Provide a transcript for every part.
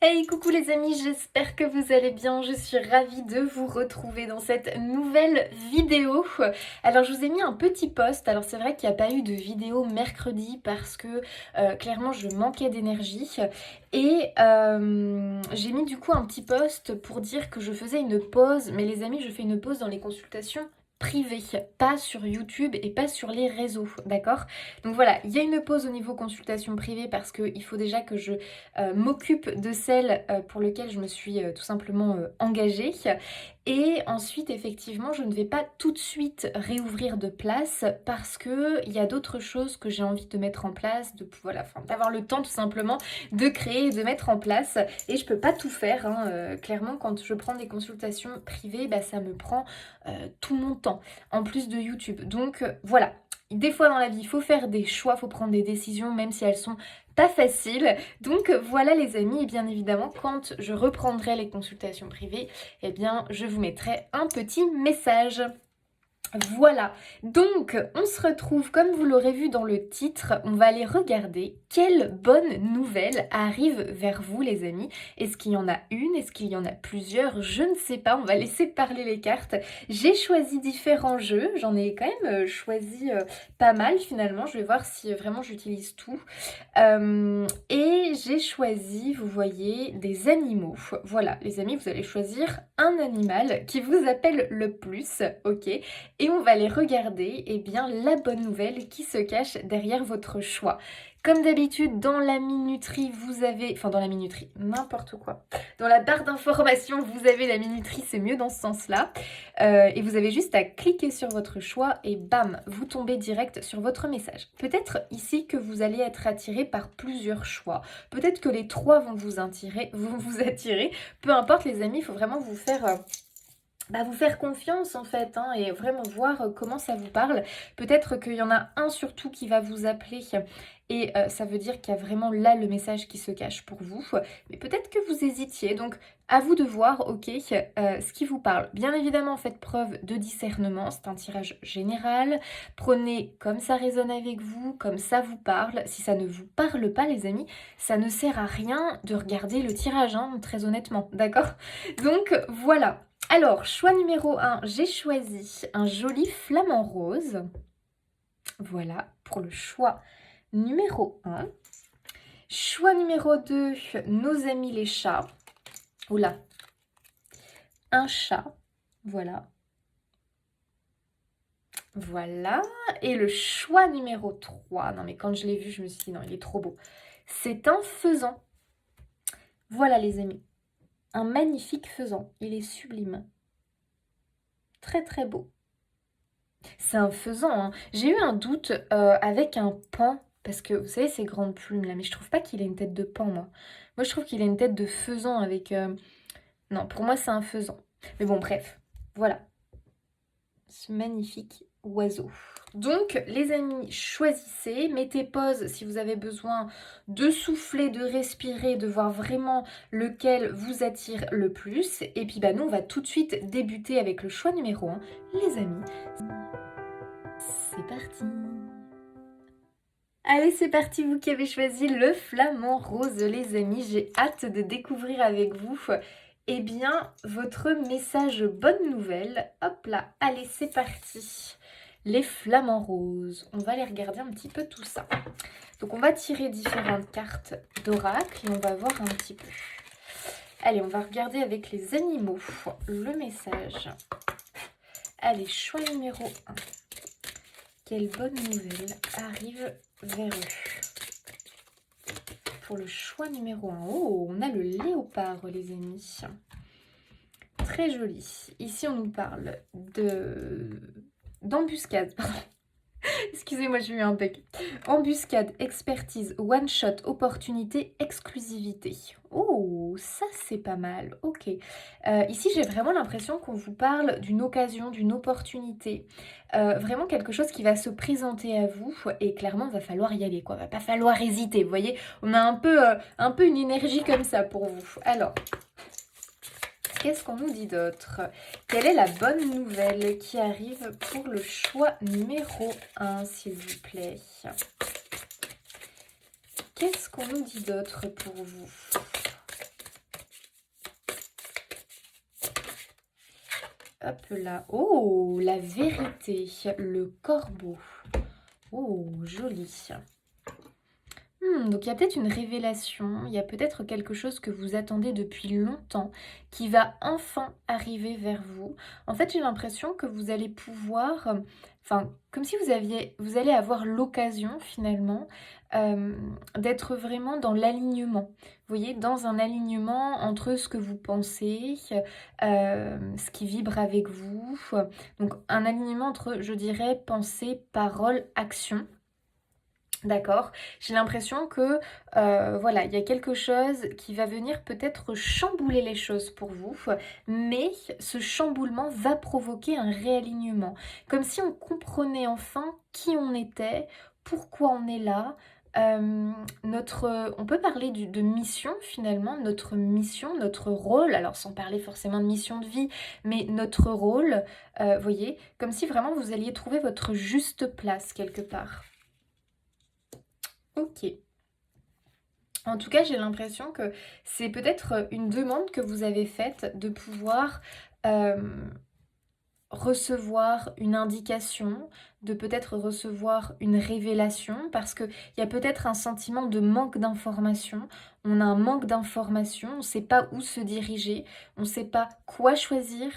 Hey, coucou les amis, j'espère que vous allez bien. Je suis ravie de vous retrouver dans cette nouvelle vidéo. Alors, je vous ai mis un petit post. Alors, c'est vrai qu'il n'y a pas eu de vidéo mercredi parce que clairement, je manquais d'énergie. Et j'ai mis du coup un petit post pour dire que je faisais une pause. Mais les amis, je fais une pause dans les consultations privées, pas sur YouTube et pas sur les réseaux, d'accord? Donc voilà, il y a une pause au niveau consultation privée parce qu'il faut déjà que je m'occupe de celle pour lesquelles je me suis tout simplement engagée. Et ensuite, effectivement, je ne vais pas tout de suite réouvrir de place parce que il y a d'autres choses que j'ai envie de mettre en place, de voilà, enfin, d'avoir le temps tout simplement de créer et de mettre en place. Et je peux pas tout faire, hein. Clairement, quand je prends des consultations privées, bah, ça me prend tout mon temps, en plus de YouTube. Donc voilà. Des fois dans la vie, il faut faire des choix, il faut prendre des décisions, même si elles sont pas faciles. Donc voilà les amis, et bien évidemment, quand je reprendrai les consultations privées, eh bien je vous mettrai un petit message. Voilà, donc on se retrouve, comme vous l'aurez vu dans le titre, on va aller regarder quelle bonne nouvelle arrive vers vous les amis. Est-ce qu'il y en a une? Est-ce qu'il y en a plusieurs? Je ne sais pas, on va laisser parler les cartes. J'ai choisi différents jeux, j'en ai quand même choisi pas mal finalement, je vais voir si vraiment j'utilise tout. Et j'ai choisi, vous voyez, des animaux. Voilà, les amis, vous allez choisir un animal qui vous appelle le plus, ok? Et on va aller regarder, eh bien, la bonne nouvelle qui se cache derrière votre choix. Comme d'habitude, dans la minuterie, vous avez... Enfin, dans la minuterie, n'importe quoi. Dans la barre d'information, vous avez la minuterie, c'est mieux dans ce sens-là. Et vous avez juste à cliquer sur votre choix et bam, vous tombez direct sur votre message. Peut-être ici que vous allez être attiré par plusieurs choix. Peut-être que les trois vont vous attirer. Peu importe les amis, il faut vraiment vous faire... vous faire confiance en fait, hein, et vraiment voir comment ça vous parle. Peut-être qu'il y en a un surtout qui va vous appeler et ça veut dire qu'il y a vraiment là le message qui se cache pour vous. Mais peut-être que vous hésitiez, donc à vous de voir, ok, ce qui vous parle. Bien évidemment, faites preuve de discernement, c'est un tirage général. Prenez comme ça résonne avec vous, comme ça vous parle. Si ça ne vous parle pas les amis, ça ne sert à rien de regarder le tirage, hein, très honnêtement, d'accord? Donc voilà. Alors, choix numéro 1, j'ai choisi un joli flamant rose. Voilà, pour le choix numéro 1. Choix numéro 2, nos amis les chats. Oula, un chat. Voilà. Voilà. Et le choix numéro 3. Non, mais quand je l'ai vu, je me suis dit, non, il est trop beau. C'est un faisan. Voilà, les amis. Un magnifique faisan. Il est sublime. Très, très beau. C'est un faisan, hein. J'ai eu un doute avec un paon, parce que vous savez ces grandes plumes là, mais je trouve pas qu'il a une tête de paon moi. Moi je trouve qu'il a une tête de faisan avec... Non, pour moi c'est un faisan. Mais bon bref, voilà, ce magnifique oiseau. Donc les amis, choisissez, mettez pause si vous avez besoin de souffler, de respirer, de voir vraiment lequel vous attire le plus. Et puis nous on va tout de suite débuter avec le choix numéro 1, les amis. C'est parti! Allez, c'est parti, vous qui avez choisi le flamant rose, les amis. J'ai hâte de découvrir avec vous, eh bien, votre message bonne nouvelle. Hop là, allez, c'est parti. Les flamants roses. On va aller regarder un petit peu tout ça. Donc, on va tirer différentes cartes d'oracle et on va voir un petit peu. Allez, on va regarder avec les animaux le message. Allez, choix numéro 1. Quelle bonne nouvelle arrive vers eux? Pour le choix numéro 1, oh, on a le léopard, les amis. Très joli. Ici, on nous parle d'embuscade. Excusez-moi, j'ai eu un bug. Embuscade, expertise, one-shot, opportunité, exclusivité. Oh, ça c'est pas mal. Ok. Ici, j'ai vraiment l'impression qu'on vous parle d'une occasion, d'une opportunité. Vraiment quelque chose qui va se présenter à vous. Et clairement, il va falloir y aller, quoi. Va pas falloir hésiter, vous voyez. On a un peu une énergie comme ça pour vous. Alors, qu'est-ce qu'on nous dit d'autre? Quelle est la bonne nouvelle qui arrive pour le choix numéro 1, s'il vous plaît? Qu'est-ce qu'on nous dit d'autre pour vous? Hop là. Oh, la vérité, le corbeau. Oh, joli. Donc il y a peut-être une révélation, il y a peut-être quelque chose que vous attendez depuis longtemps qui va enfin arriver vers vous. En fait, j'ai l'impression que vous allez pouvoir, enfin, comme si vous allez avoir l'occasion finalement d'être vraiment dans l'alignement. Vous voyez, dans un alignement entre ce que vous pensez, ce qui vibre avec vous. Donc un alignement entre, je dirais, pensée, parole, action. D'accord. J'ai l'impression que, voilà, il y a quelque chose qui va venir peut-être chambouler les choses pour vous, mais ce chamboulement va provoquer un réalignement. Comme si on comprenait enfin qui on était, pourquoi on est là. On peut parler de mission finalement, notre mission, notre rôle, alors sans parler forcément de mission de vie, mais notre rôle, voyez, comme si vraiment vous alliez trouver votre juste place quelque part. Ok. En tout cas, j'ai l'impression que c'est peut-être une demande que vous avez faite de pouvoir euh, recevoir une indication, de peut-être recevoir une révélation, parce qu'il y a peut-être un sentiment de manque d'information. On a un manque d'information, on ne sait pas où se diriger, on ne sait pas quoi choisir,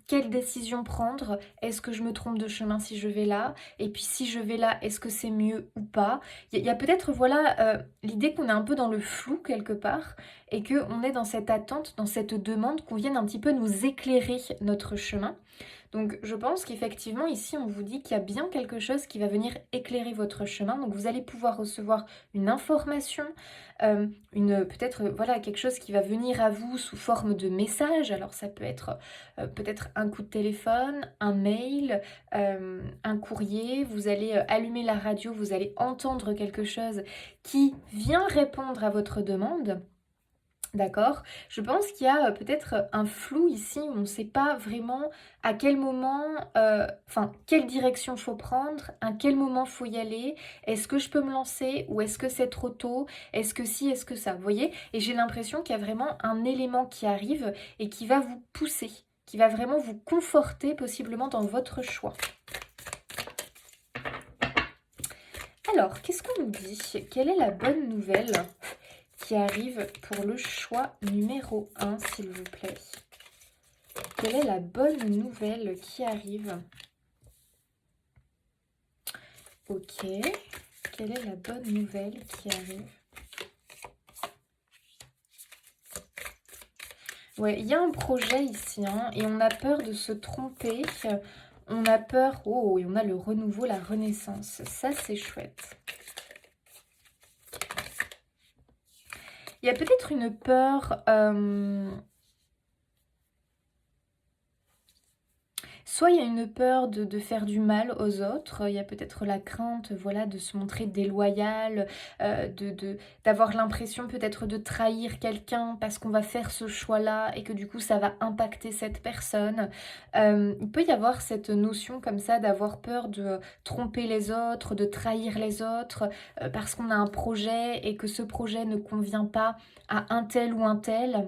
quelle décision prendre, est-ce que je me trompe de chemin si je vais là, et puis si je vais là, est-ce que c'est mieux ou pas. Il y a peut-être voilà l'idée qu'on est un peu dans le flou quelque part, et qu'on est dans cette attente, dans cette demande qu'on vienne un petit peu nous éclairer notre chemin. Donc je pense qu'effectivement ici on vous dit qu'il y a bien quelque chose qui va venir éclairer votre chemin. Donc vous allez pouvoir recevoir une information, peut-être voilà quelque chose qui va venir à vous sous forme de message. Alors ça peut être peut-être un coup de téléphone, un mail, un courrier. Vous allez allumer la radio, vous allez entendre quelque chose qui vient répondre à votre demande. D'accord. Je pense qu'il y a peut-être un flou ici où on ne sait pas vraiment à quel moment, enfin, quelle direction faut prendre, à quel moment faut y aller. Est-ce que je peux me lancer ou est-ce que c'est trop tôt? Est-ce que si, est-ce que ça? Vous voyez? Et j'ai l'impression qu'il y a vraiment un élément qui arrive et qui va vous pousser, qui va vraiment vous conforter possiblement dans votre choix. Alors, qu'est-ce qu'on nous dit? Quelle est la bonne nouvelle qui arrive pour le choix numéro 1, s'il vous plaît? Quelle est la bonne nouvelle qui arrive? Ok. Quelle est la bonne nouvelle qui arrive? Ouais, il y a un projet ici, hein, et on a peur de se tromper. On a peur... Oh, et on a le renouveau, la renaissance. Ça, c'est chouette. Il y a peut-être une peur... Soit il y a une peur de faire du mal aux autres, il y a peut-être la crainte voilà, de se montrer déloyal, d'avoir l'impression peut-être de trahir quelqu'un parce qu'on va faire ce choix-là et que du coup ça va impacter cette personne. Il peut y avoir cette notion comme ça d'avoir peur de tromper les autres, de trahir les autres parce qu'on a un projet et que ce projet ne convient pas à un tel ou un tel.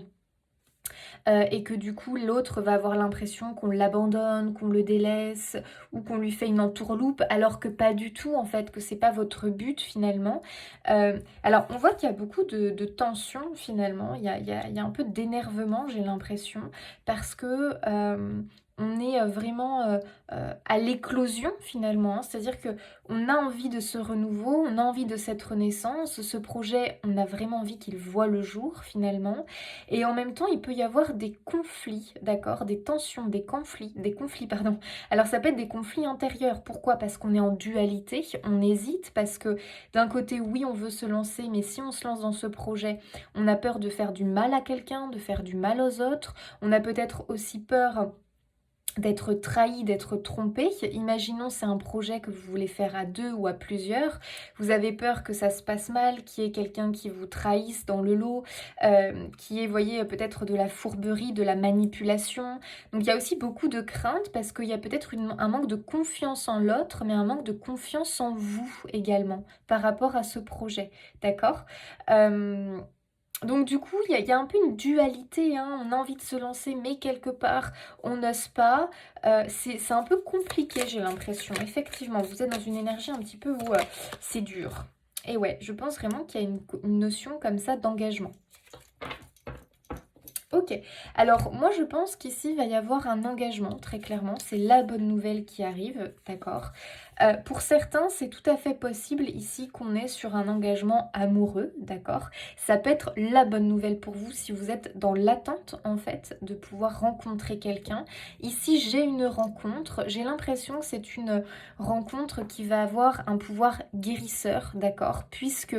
Et que du coup l'autre va avoir l'impression qu'on l'abandonne, qu'on le délaisse ou qu'on lui fait une entourloupe alors que pas du tout en fait, que c'est pas votre but finalement. Alors on voit qu'il y a beaucoup de tension finalement, il y a un peu d'énervement j'ai l'impression parce que on est vraiment à l'éclosion finalement, hein. C'est-à-dire que on a envie de ce renouveau, on a envie de cette renaissance, ce projet on a vraiment envie qu'il voit le jour finalement. Et en même temps, il peut y avoir des conflits, d'accord? Des tensions, des conflits, pardon. Alors ça peut être des conflits intérieurs. Pourquoi? Parce qu'on est en dualité, on hésite, parce que d'un côté, oui, on veut se lancer, mais si on se lance dans ce projet, on a peur de faire du mal à quelqu'un, de faire du mal aux autres. On a peut-être aussi peur d'être trahi, d'être trompé. Imaginons c'est un projet que vous voulez faire à deux ou à plusieurs. Vous avez peur que ça se passe mal, qu'il y ait quelqu'un qui vous trahisse dans le lot, qui ait, voyez, peut-être de la fourberie, de la manipulation. Donc il y a aussi beaucoup de crainte parce qu'il y a peut-être un manque de confiance en l'autre, mais un manque de confiance en vous également par rapport à ce projet. D'accord Donc du coup, il y a un peu une dualité, hein. On a envie de se lancer, mais quelque part, on n'ose pas. C'est un peu compliqué, j'ai l'impression. Effectivement, vous êtes dans une énergie un petit peu où c'est dur. Et ouais, je pense vraiment qu'il y a une notion comme ça d'engagement. Ok, alors moi je pense qu'ici il va y avoir un engagement, très clairement, c'est la bonne nouvelle qui arrive, d'accord. Pour certains, c'est tout à fait possible ici qu'on est sur un engagement amoureux, d'accord. Ça peut être la bonne nouvelle pour vous si vous êtes dans l'attente en fait de pouvoir rencontrer quelqu'un. Ici j'ai une rencontre, j'ai l'impression que c'est une rencontre qui va avoir un pouvoir guérisseur, d'accord, puisque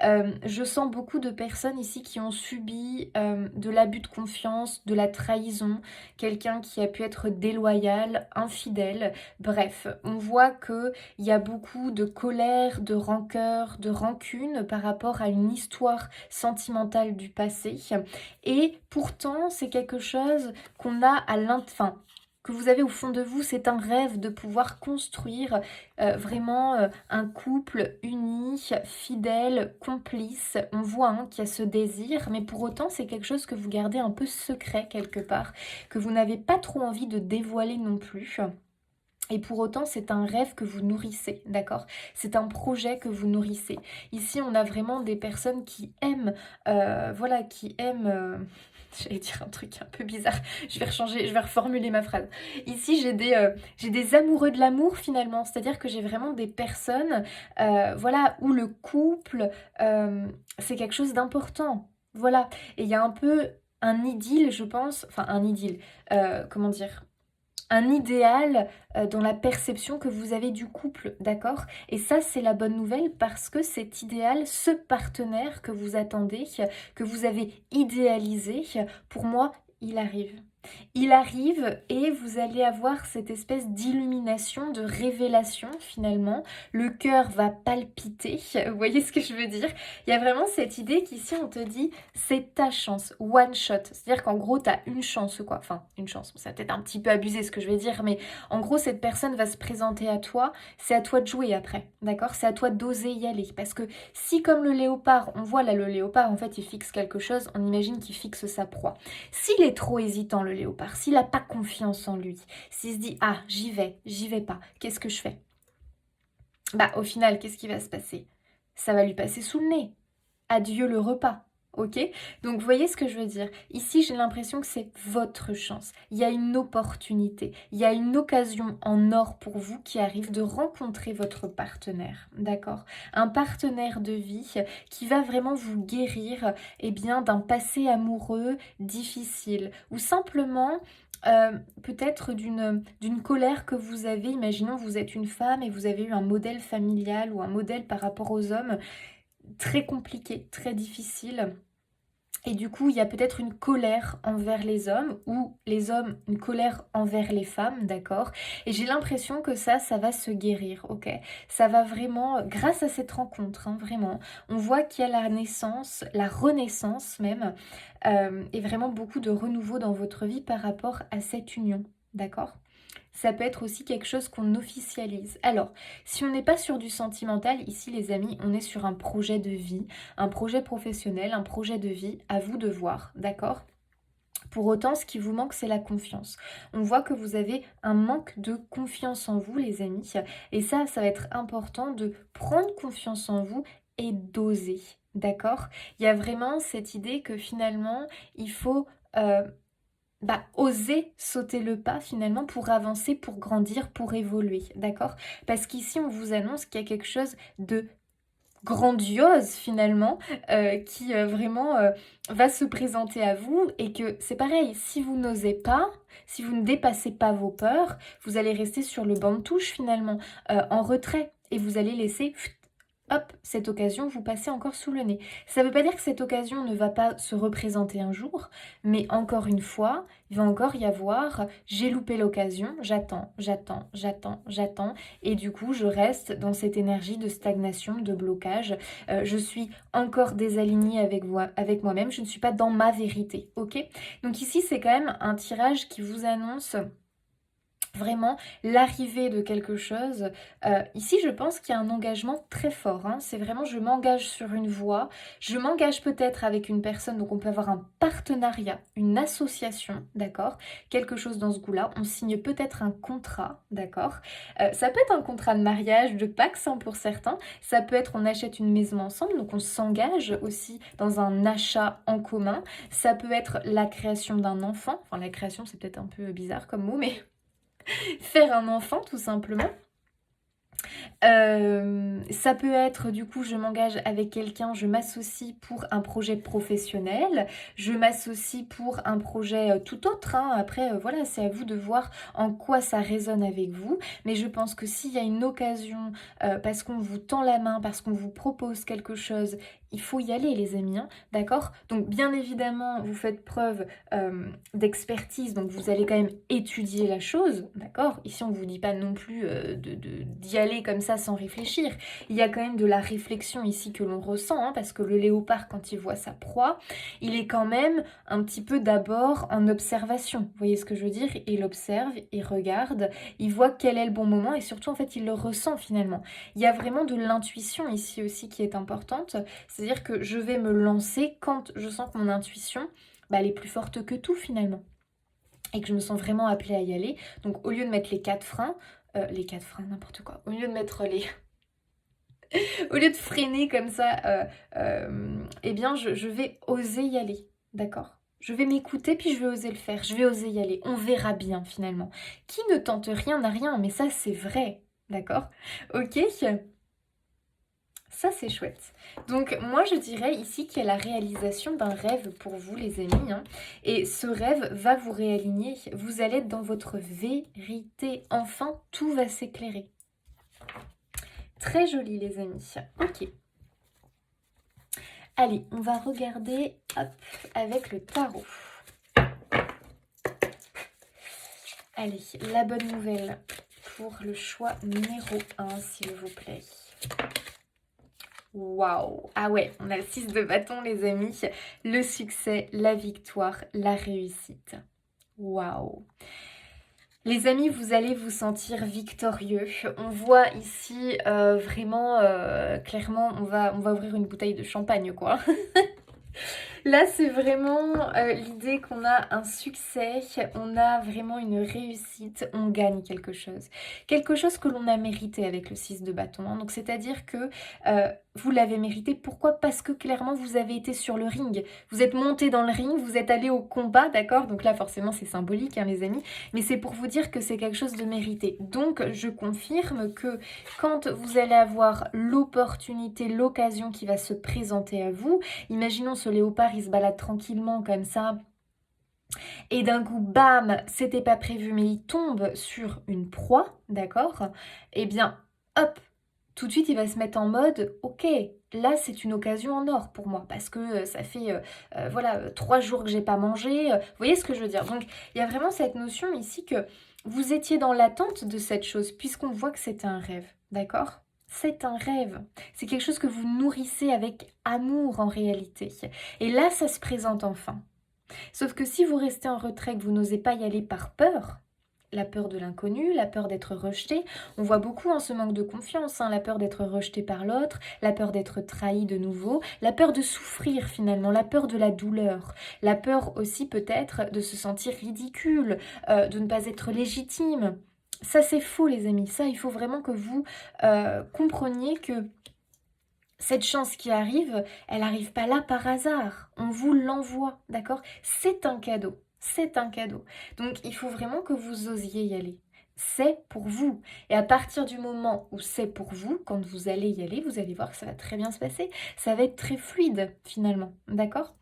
je sens beaucoup de personnes ici qui ont subi de l'abus de confiance, de la trahison, quelqu'un qui a pu être déloyal, infidèle. Bref, on voit qu'il y a beaucoup de colère, de rancœur, de rancune par rapport à une histoire sentimentale du passé. Et pourtant, c'est quelque chose qu'on a à enfin, que vous avez au fond de vous, c'est un rêve de pouvoir construire vraiment un couple uni, fidèle, complice. On voit hein, qu'il y a ce désir, mais pour autant c'est quelque chose que vous gardez un peu secret quelque part, que vous n'avez pas trop envie de dévoiler non plus. Et pour autant, c'est un rêve que vous nourrissez, d'accord? C'est un projet que vous nourrissez. Ici, on a vraiment des personnes qui aiment, voilà, qui aiment... J'allais dire un truc un peu bizarre, je vais rechanger, je vais reformuler ma phrase. Ici, j'ai des amoureux de l'amour finalement, c'est-à-dire que j'ai vraiment des personnes, voilà, où le couple, c'est quelque chose d'important. Voilà, et il y a un peu un idylle, je pense, enfin un idylle, comment dire? Un idéal dans la perception que vous avez du couple, d'accord? Et ça, c'est la bonne nouvelle parce que cet idéal, ce partenaire que vous attendez, que vous avez idéalisé, pour moi, il arrive. Il arrive et vous allez avoir cette espèce d'illumination, de révélation finalement. Le cœur va palpiter. Vous voyez ce que je veux dire? Il y a vraiment cette idée qu'ici on te dit c'est ta chance, one shot. C'est-à-dire qu'en gros tu as une chance quoi. Enfin une chance, ça va peut-être un petit peu abusé ce que je vais dire, mais en gros cette personne va se présenter à toi. C'est à toi de jouer après, d'accord? C'est à toi d'oser y aller. Parce que si comme le léopard, on voit là le léopard en fait il fixe quelque chose, on imagine qu'il fixe sa proie. S'il est trop hésitant, le léopard, s'il n'a pas confiance en lui, s'il se dit « Ah, j'y vais pas, qu'est-ce que je fais ?» Bah, au final, qu'est-ce qui va se passer? Ça va lui passer sous le nez. Adieu le repas. Ok? Donc, vous voyez ce que je veux dire? Ici, j'ai l'impression que c'est votre chance. Il y a une opportunité. Il y a une occasion en or pour vous qui arrive de rencontrer votre partenaire. D'accord? Un partenaire de vie qui va vraiment vous guérir eh bien, d'un passé amoureux difficile. Ou simplement peut-être d'une colère que vous avez. Imaginons vous êtes une femme et vous avez eu un modèle familial ou un modèle par rapport aux hommes très compliqué, très difficile. Et du coup, il y a peut-être une colère envers les hommes ou les hommes, une colère envers les femmes, d'accord? Et j'ai l'impression que ça va se guérir, ok? Ça va vraiment, grâce à cette rencontre, hein, vraiment, on voit qu'il y a la naissance, la renaissance même, et vraiment beaucoup de renouveau dans votre vie par rapport à cette union, d'accord? Ça peut être aussi quelque chose qu'on officialise. Alors, si on n'est pas sur du sentimental, ici les amis, on est sur un projet de vie, un projet professionnel, un projet de vie, à vous de voir, d'accord? Pour autant, ce qui vous manque, c'est la confiance. On voit que vous avez un manque de confiance en vous, les amis. Et ça va être important de prendre confiance en vous et d'oser, d'accord? Il y a vraiment cette idée que finalement, il faut oser sauter le pas finalement pour avancer, pour grandir, pour évoluer, d'accord? Parce qu'ici, on vous annonce qu'il y a quelque chose de grandiose finalement qui vraiment va se présenter à vous et que c'est pareil, si vous n'osez pas, si vous ne dépassez pas vos peurs, vous allez rester sur le banc de touche finalement, en retrait et vous allez laisser hop, cette occasion vous passez encore sous le nez. Ça ne veut pas dire que cette occasion ne va pas se représenter un jour, mais encore une fois, il va encore y avoir, j'ai loupé l'occasion, j'attends, et du coup je reste dans cette énergie de stagnation, de blocage, je suis encore désalignée avec moi-même, je ne suis pas dans ma vérité, ok? Donc ici c'est quand même un tirage qui vous annonce Vraiment, l'arrivée de quelque chose. Ici, je pense qu'il y a un engagement très fort, hein. C'est vraiment, je m'engage sur une voie, je m'engage peut-être avec une personne, donc on peut avoir un partenariat, une association, d'accord? Quelque chose dans ce goût-là. On signe peut-être un contrat, d'accord? Ça peut être un contrat de mariage, de Pacs, hein, pour certains. Ça peut être on achète une maison ensemble, donc on s'engage aussi dans un achat en commun. Ça peut être la création d'un enfant. Enfin, la création, c'est peut-être un peu bizarre comme mot, mais faire un enfant tout simplement. Ça peut être du coup je m'engage avec quelqu'un, je m'associe pour un projet professionnel, je m'associe pour un projet tout autre, hein. Après voilà, c'est à vous de voir en quoi ça résonne avec vous, mais je pense que s'il y a une occasion, parce qu'on vous tend la main, parce qu'on vous propose quelque chose, il faut y aller les amis, hein, d'accord? Donc bien évidemment, vous faites preuve d'expertise, donc vous allez quand même étudier la chose, d'accord? Ici on ne vous dit pas non plus d'y aller comme ça sans réfléchir. Il y a quand même de la réflexion ici que l'on ressent, hein, parce que le léopard, quand il voit sa proie, il est quand même un petit peu d'abord en observation. Vous voyez ce que je veux dire? Il observe, il regarde, il voit quel est le bon moment et surtout en fait il le ressent finalement. Il y a vraiment de l'intuition ici aussi qui est importante, c'est-à-dire que je vais me lancer quand je sens que mon intuition, bah, elle est plus forte que tout finalement et que je me sens vraiment appelée à y aller. Donc au lieu de mettre les quatre freins, n'importe quoi, au lieu de mettre les... au lieu de freiner comme ça, eh bien je vais oser y aller, d'accord? Je vais m'écouter puis je vais oser le faire, je vais oser y aller, on verra bien finalement. Qui ne tente rien n'a rien, mais ça c'est vrai, d'accord? Ok? Ça, c'est chouette. Donc, moi, je dirais ici qu'il y a la réalisation d'un rêve pour vous, les amis, hein. Et ce rêve va vous réaligner. Vous allez être dans votre vérité. Enfin, tout va s'éclairer. Très joli, les amis. Ok. Allez, on va regarder hop, avec le tarot. Allez, la bonne nouvelle pour le choix numéro 1, s'il vous plaît. Waouh! Ah ouais, on a le 6 de bâton, les amis. Le succès, la victoire, la réussite. Waouh! Les amis, vous allez vous sentir victorieux. On voit ici vraiment, clairement, on va ouvrir une bouteille de champagne, quoi. Là, c'est vraiment l'idée qu'on a un succès, on a vraiment une réussite, on gagne quelque chose. Quelque chose que l'on a mérité avec le 6 de bâton, hein. Donc, c'est-à-dire que vous l'avez mérité. Pourquoi? Parce que clairement, vous avez été sur le ring. Vous êtes monté dans le ring, vous êtes allé au combat, d'accord? Donc là, forcément, c'est symbolique, hein, les amis. Mais c'est pour vous dire que c'est quelque chose de mérité. Donc, je confirme que quand vous allez avoir l'opportunité, l'occasion qui va se présenter à vous, imaginons ce léopard, il se balade tranquillement comme ça, et d'un coup, bam, c'était pas prévu, mais il tombe sur une proie, d'accord? Eh bien, hop, tout de suite, il va se mettre en mode, ok, là, c'est une occasion en or pour moi, parce que ça fait, voilà, 3 jours que j'ai pas mangé, vous voyez ce que je veux dire? Donc, il y a vraiment cette notion ici que vous étiez dans l'attente de cette chose, puisqu'on voit que c'est un rêve, d'accord? C'est un rêve. C'est quelque chose que vous nourrissez avec amour en réalité. Et là, ça se présente enfin. Sauf que si vous restez en retrait, que vous n'osez pas y aller par peur, la peur de l'inconnu, la peur d'être rejeté, on voit beaucoup en ce manque de confiance, hein, la peur d'être rejeté par l'autre, la peur d'être trahi de nouveau, la peur de souffrir finalement, la peur de la douleur, la peur aussi peut-être de se sentir ridicule, de ne pas être légitime. Ça c'est faux les amis, ça il faut vraiment que vous compreniez que cette chance qui arrive, elle n'arrive pas là par hasard. On vous l'envoie, d'accord? C'est un cadeau. C'est un cadeau. Donc, il faut vraiment que vous osiez y aller. C'est pour vous. Et à partir du moment où c'est pour vous, quand vous allez y aller, vous allez voir que ça va très bien se passer. Ça va être très fluide, finalement. D'accord?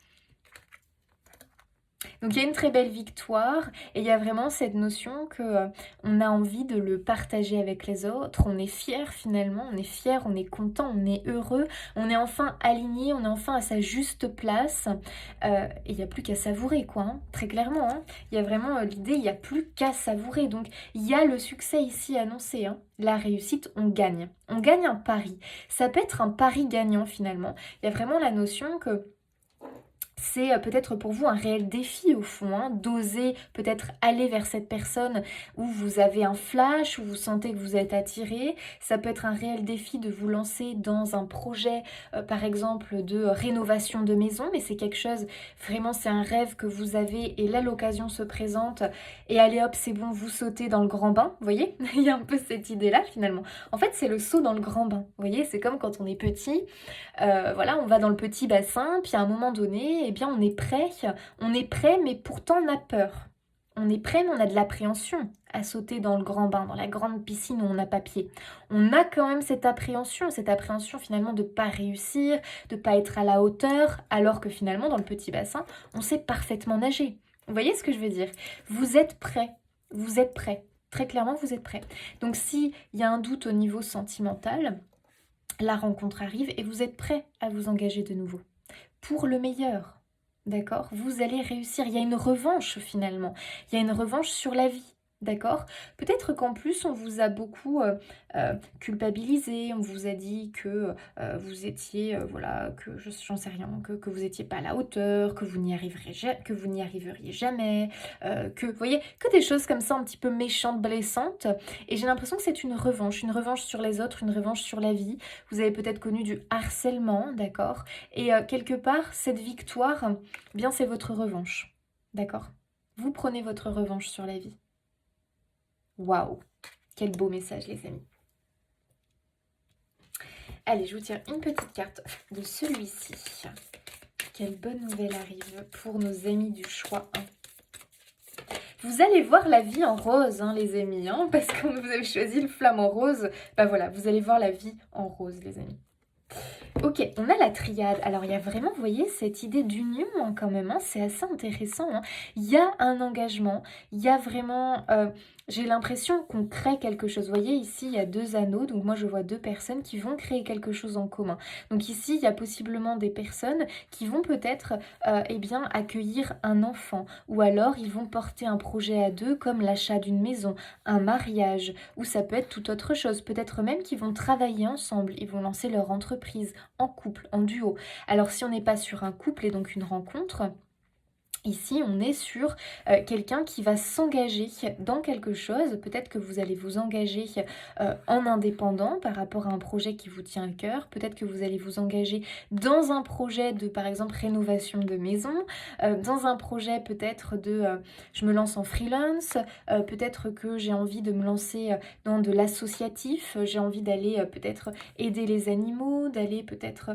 Donc il y a une très belle victoire et il y a vraiment cette notion que on a envie de le partager avec les autres, on est fier finalement, on est fier, on est content, on est heureux, on est enfin aligné, on est enfin à sa juste place et il n'y a plus qu'à savourer quoi, hein, très clairement, hein. Il y a vraiment l'idée, il n'y a plus qu'à savourer, donc il y a le succès ici annoncé, hein. La réussite, on gagne un pari, ça peut être un pari gagnant finalement, il y a vraiment la notion que C'est peut-être pour vous un réel défi au fond, hein, d'oser peut-être aller vers cette personne où vous avez un flash, où vous sentez que vous êtes attiré. Ça peut être un réel défi de vous lancer dans un projet, par exemple, de rénovation de maison, mais c'est quelque chose, vraiment c'est un rêve que vous avez et là l'occasion se présente et allez hop, c'est bon, vous sautez dans le grand bain, vous voyez? Il y a un peu cette idée-là finalement. En fait, c'est le saut dans le grand bain, vous voyez? C'est comme quand on est petit, voilà, on va dans le petit bassin, puis à un moment donné, eh bien on est prêt, mais pourtant on a peur. On est prêt, mais on a de l'appréhension à sauter dans le grand bain, dans la grande piscine où on n'a pas pied. On a quand même cette appréhension finalement de ne pas réussir, de ne pas être à la hauteur, alors que finalement dans le petit bassin, on sait parfaitement nager. Vous voyez ce que je veux dire? Vous êtes prêt, vous êtes prêt. Très clairement, vous êtes prêt. Donc s'il y a un doute au niveau sentimental, la rencontre arrive et vous êtes prêt à vous engager de nouveau. Pour le meilleur, d'accord? Vous allez réussir. Il y a une revanche finalement. Il y a une revanche sur la vie. D'accord? Peut-être qu'en plus, on vous a beaucoup culpabilisé, on vous a dit que vous étiez, voilà, que j'en sais rien, que vous n'étiez pas à la hauteur, que vous n'y arriveriez jamais, que, vous voyez, que des choses comme ça un petit peu méchantes, blessantes. Et j'ai l'impression que c'est une revanche sur les autres, une revanche sur la vie. Vous avez peut-être connu du harcèlement, d'accord? Et quelque part, cette victoire, eh bien c'est votre revanche, d'accord? Vous prenez votre revanche sur la vie. Waouh, quel beau message les amis. Allez, je vous tire une petite carte de celui-ci. Quelle bonne nouvelle arrive pour nos amis du choix 1. Vous allez voir la vie en rose, hein, les amis, hein, parce que vous avez choisi le flamant rose. Bah voilà, vous allez voir la vie en rose, les amis. Ok, on a la triade. Alors, il y a vraiment, vous voyez, cette idée d'union hein, quand même. Hein, c'est assez intéressant. Hein. Il y a un engagement. Il y a vraiment... j'ai l'impression qu'on crée quelque chose. Vous voyez, ici, il y a 2 anneaux. Donc, moi, je vois 2 personnes qui vont créer quelque chose en commun. Donc, ici, il y a possiblement des personnes qui vont peut-être eh bien, accueillir un enfant. Ou alors, ils vont porter un projet à 2 comme l'achat d'une maison, un mariage. Ou ça peut être tout autre chose. Peut-être même qu'ils vont travailler ensemble. Ils vont lancer leur entreprise en couple, en duo. Alors si on n'est pas sur un couple et donc une rencontre, ici, on est sur quelqu'un qui va s'engager dans quelque chose. Peut-être que vous allez vous engager en indépendant par rapport à un projet qui vous tient à cœur. Peut-être que vous allez vous engager dans un projet de, par exemple, rénovation de maison. Dans un projet peut-être de je me lance en freelance. Peut-être que j'ai envie de me lancer dans de l'associatif. J'ai envie d'aller peut-être aider les animaux, d'aller peut-être,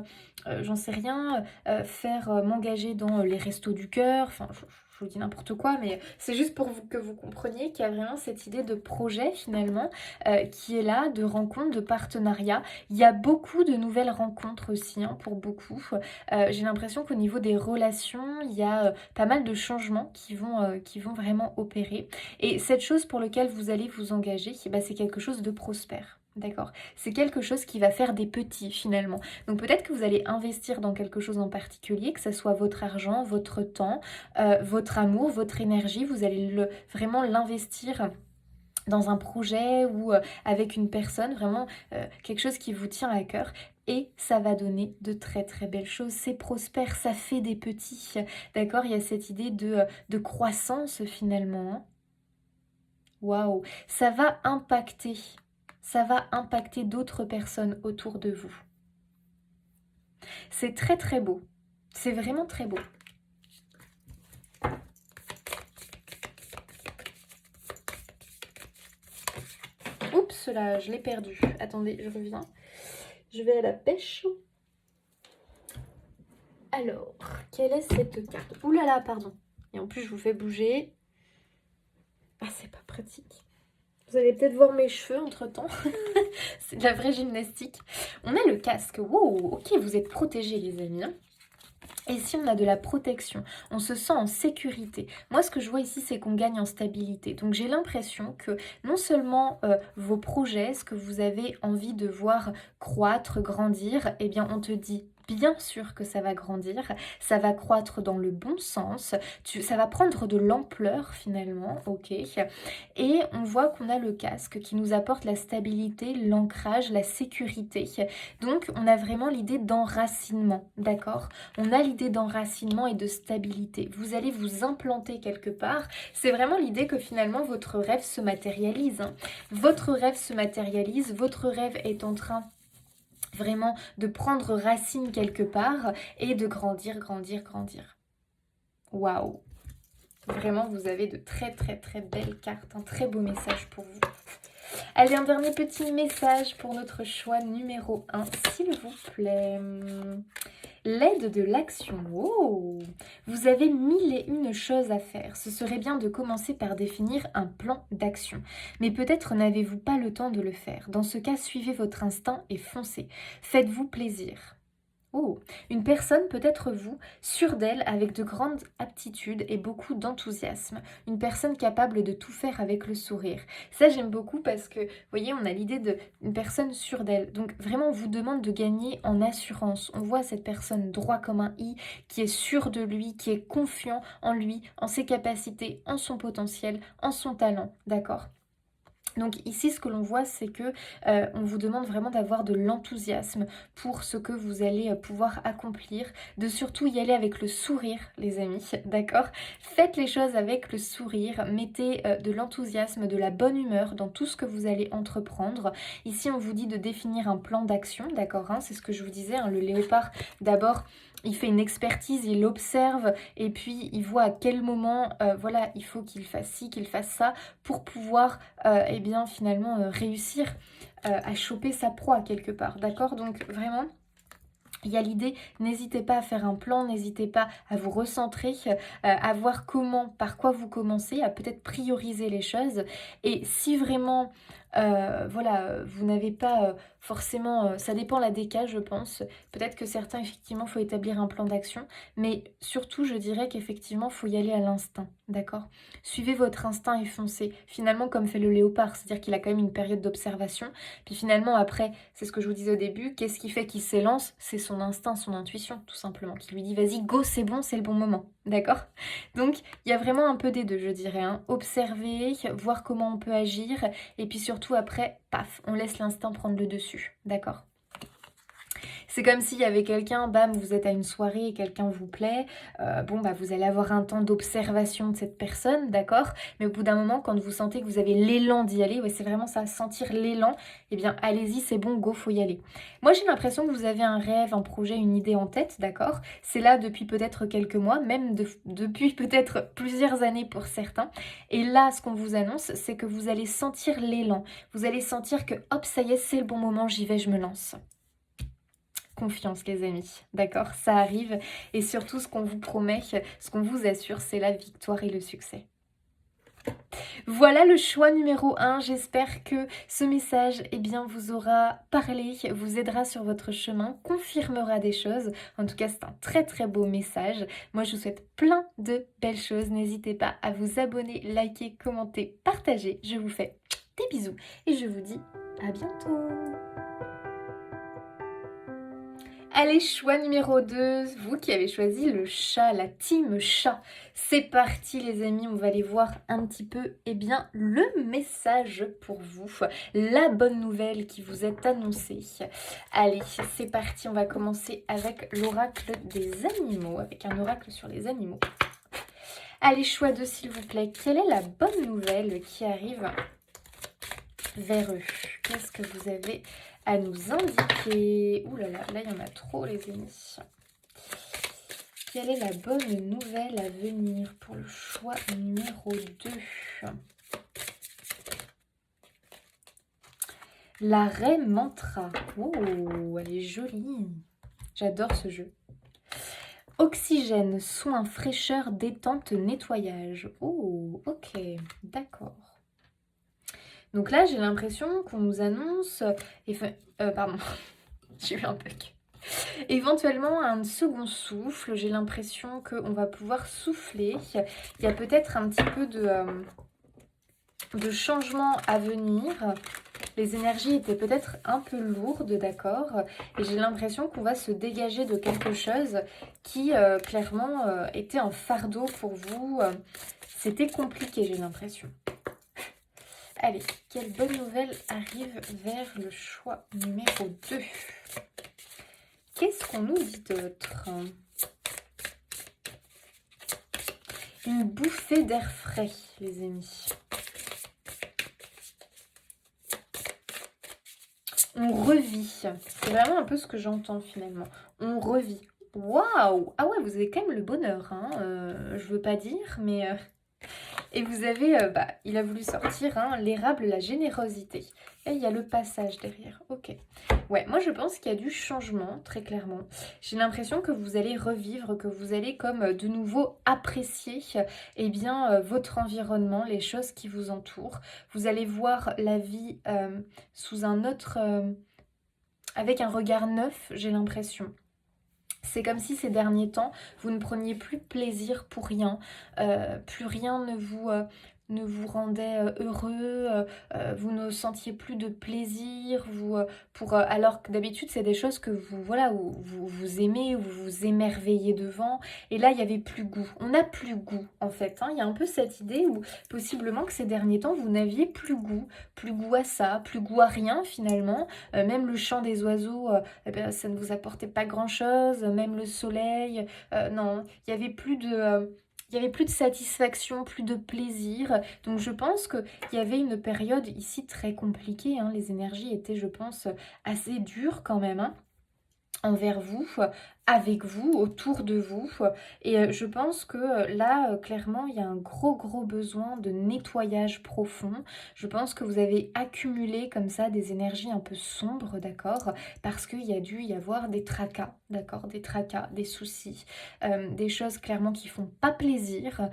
j'en sais rien, m'engager dans les restos du cœur. Enfin, je vous dis n'importe quoi, mais c'est juste pour que vous compreniez qu'il y a vraiment cette idée de projet finalement qui est là, de rencontre, de partenariat. Il y a beaucoup de nouvelles rencontres aussi, hein, pour beaucoup. J'ai l'impression qu'au niveau des relations, il y a pas mal de changements qui vont vraiment opérer. Et cette chose pour laquelle vous allez vous engager, bah, c'est quelque chose de prospère. D'accord? C'est quelque chose qui va faire des petits finalement. Donc peut-être que vous allez investir dans quelque chose en particulier, que ce soit votre argent, votre temps, votre amour, votre énergie. Vous allez vraiment l'investir dans un projet ou avec une personne, vraiment quelque chose qui vous tient à cœur. Et ça va donner de très très belles choses. C'est prospère, ça fait des petits. D'accord? Il y a cette idée de croissance finalement. Hein. Waouh! Ça va impacter d'autres personnes autour de vous. C'est très très beau. C'est vraiment très beau. Oups, là, je l'ai perdu. Attendez, je reviens. Je vais à la pêche. Alors, quelle est cette carte? Ouh là là, pardon. Et en plus, je vous fais bouger. Ah, c'est pas pratique. Vous allez peut-être voir mes cheveux entre-temps. C'est de la vraie gymnastique. On a le casque. Wow, ok, vous êtes protégés, les amis. Hein. Et si on a de la protection, on se sent en sécurité. Moi, ce que je vois ici, c'est qu'on gagne en stabilité. Donc, j'ai l'impression que non seulement vos projets, ce que vous avez envie de voir croître, grandir, eh bien, on te dit bien sûr que ça va grandir, ça va croître dans le bon sens, ça va prendre de l'ampleur finalement, ok. Et on voit qu'on a le casque qui nous apporte la stabilité, l'ancrage, la sécurité. Donc on a vraiment l'idée d'enracinement, d'accord? On a l'idée d'enracinement et de stabilité. Vous allez vous implanter quelque part. C'est vraiment l'idée que finalement votre rêve se matérialise, hein. Votre rêve se matérialise, votre rêve est en train vraiment de prendre racine quelque part et de grandir, grandir, grandir. Waouh! Vraiment, vous avez de très très très belles cartes, un très beau message pour vous. Allez, un dernier petit message pour notre choix numéro 1, s'il vous plaît. L'aide de l'action. Oh, vous avez 1001 choses à faire. Ce serait bien de commencer par définir un plan d'action. Mais peut-être n'avez-vous pas le temps de le faire. Dans ce cas, suivez votre instinct et foncez. Faites-vous plaisir. Oh, une personne peut être vous, sûre d'elle, avec de grandes aptitudes et beaucoup d'enthousiasme. Une personne capable de tout faire avec le sourire. Ça, j'aime beaucoup parce que, vous voyez, on a l'idée d'une personne sûre d'elle. Donc, vraiment, on vous demande de gagner en assurance. On voit cette personne droit comme un i, qui est sûre de lui, qui est confiant en lui, en ses capacités, en son potentiel, en son talent. D'accord ? Donc ici, ce que l'on voit, c'est que on vous demande vraiment d'avoir de l'enthousiasme pour ce que vous allez pouvoir accomplir, de surtout y aller avec le sourire, les amis, d'accord? Faites les choses avec le sourire, mettez de l'enthousiasme, de la bonne humeur dans tout ce que vous allez entreprendre. Ici, on vous dit de définir un plan d'action, d'accord, hein, c'est ce que je vous disais, hein, le léopard, d'abord, il fait une expertise, il observe et puis il voit à quel moment, voilà, il faut qu'il fasse ci, qu'il fasse ça pour pouvoir, eh bien, finalement, réussir à choper sa proie quelque part, d'accord? Donc vraiment, il y a l'idée, n'hésitez pas à faire un plan, n'hésitez pas à vous recentrer, à voir comment, par quoi vous commencez, à peut-être prioriser les choses. Et si vraiment, voilà, vous n'avez pas forcément, ça dépend la des cas, je pense. Peut-être que certains, effectivement, il faut établir un plan d'action. Mais surtout, je dirais qu'effectivement, il faut y aller à l'instinct, d'accord? Suivez votre instinct et foncez. Finalement, comme fait le léopard, c'est-à-dire qu'il a quand même une période d'observation. Puis finalement, après, c'est ce que je vous disais au début, qu'est-ce qui fait qu'il s'élance? C'est son instinct, son intuition, tout simplement, qui lui dit vas-y, go, c'est bon, c'est le bon moment, d'accord? Donc, il y a vraiment un peu des deux, je dirais, hein. Observer, voir comment on peut agir, et puis surtout après, paf, on laisse l'instinct prendre le dessus, d'accord? C'est comme s'il y avait quelqu'un, bam, vous êtes à une soirée et quelqu'un vous plaît, bon, bah, vous allez avoir un temps d'observation de cette personne, d'accord? Mais au bout d'un moment, quand vous sentez que vous avez l'élan d'y aller, ouais, c'est vraiment ça, sentir l'élan, eh bien, allez-y, c'est bon, go, faut y aller. Moi, j'ai l'impression que vous avez un rêve, un projet, une idée en tête, d'accord? C'est là depuis peut-être quelques mois, même depuis peut-être plusieurs années pour certains. Et là, ce qu'on vous annonce, c'est que vous allez sentir l'élan. Vous allez sentir que, hop, ça y est, c'est le bon moment, j'y vais, je me lance. Confiance les amis, d'accord? Ça arrive et surtout ce qu'on vous promet, ce qu'on vous assure, c'est la victoire et le succès. Voilà le choix numéro 1, j'espère que ce message eh bien, vous aura parlé, vous aidera sur votre chemin, confirmera des choses. En tout cas, c'est un très très beau message. Moi, je vous souhaite plein de belles choses. N'hésitez pas à vous abonner, liker, commenter, partager. Je vous fais des bisous et je vous dis à bientôt. Allez, choix numéro 2, vous qui avez choisi le chat, la team chat. C'est parti les amis, on va aller voir un petit peu eh bien, le message pour vous, la bonne nouvelle qui vous est annoncée. Allez, c'est parti, on va commencer avec l'oracle des animaux, avec un oracle sur les animaux. Allez, choix 2 s'il vous plaît, quelle est la bonne nouvelle qui arrive vers eux? Qu'est-ce que vous avez à nous indiquer? Ouh là là, là il y en a trop les amis. Quelle est la bonne nouvelle à venir pour le choix numéro 2? L'arrêt mantra. Oh, elle est jolie. J'adore ce jeu. Oxygène, soin, fraîcheur, détente, nettoyage. Oh, ok, d'accord. Donc là, j'ai l'impression qu'on nous annonce... pardon, j'ai eu un bug. Éventuellement, un second souffle. J'ai l'impression qu'on va pouvoir souffler. Il y a peut-être un petit peu de changement à venir. Les énergies étaient peut-être un peu lourdes, d'accord? Et j'ai l'impression qu'on va se dégager de quelque chose qui, clairement, était un fardeau pour vous. C'était compliqué, j'ai l'impression. Allez, quelle bonne nouvelle arrive vers le choix numéro 2? Qu'est-ce qu'on nous dit d'autre? Une bouffée d'air frais, les amis. On revit. C'est vraiment un peu ce que j'entends finalement. On revit. Waouh! Ah ouais, vous avez quand même le bonheur, hein. Je veux pas dire, mais... Et vous avez... il a voulu sortir, hein, l'érable, la générosité. Et il y a le passage derrière. Ok. Ouais, moi je pense qu'il y a du changement, très clairement. J'ai l'impression que vous allez revivre, que vous allez comme de nouveau apprécier eh bien, votre environnement, les choses qui vous entourent. Vous allez voir la vie sous un autre... avec un regard neuf, j'ai l'impression. C'est comme si ces derniers temps, vous ne preniez plus plaisir pour rien. Plus rien ne vous rendait heureux. Vous ne sentiez plus de plaisir. Alors que d'habitude, c'est des choses que vous, voilà, vous aimez, vous vous émerveillez devant. Et là, il n'y avait plus goût. On n'a plus goût, en fait. Hein. Il y a un peu cette idée où, possiblement, que ces derniers temps, vous n'aviez plus goût. Plus goût à ça, plus goût à rien, finalement. Même le chant des oiseaux... eh bien, ça ne vous apportait pas grand-chose, même le soleil, non, il n'y avait plus de... il y avait plus de satisfaction, plus de plaisir. Donc je pense qu'il y avait une période ici très compliquée. Hein. Les énergies étaient, je pense, assez dures quand même. Hein, envers vous, avec vous, autour de vous. Et je pense que là, clairement, il y a un gros besoin de nettoyage profond. Je pense que vous avez accumulé comme ça des énergies un peu sombres, d'accord? Parce qu'il y a dû y avoir des tracas, d'accord? Des tracas, des soucis, des choses clairement qui font pas plaisir,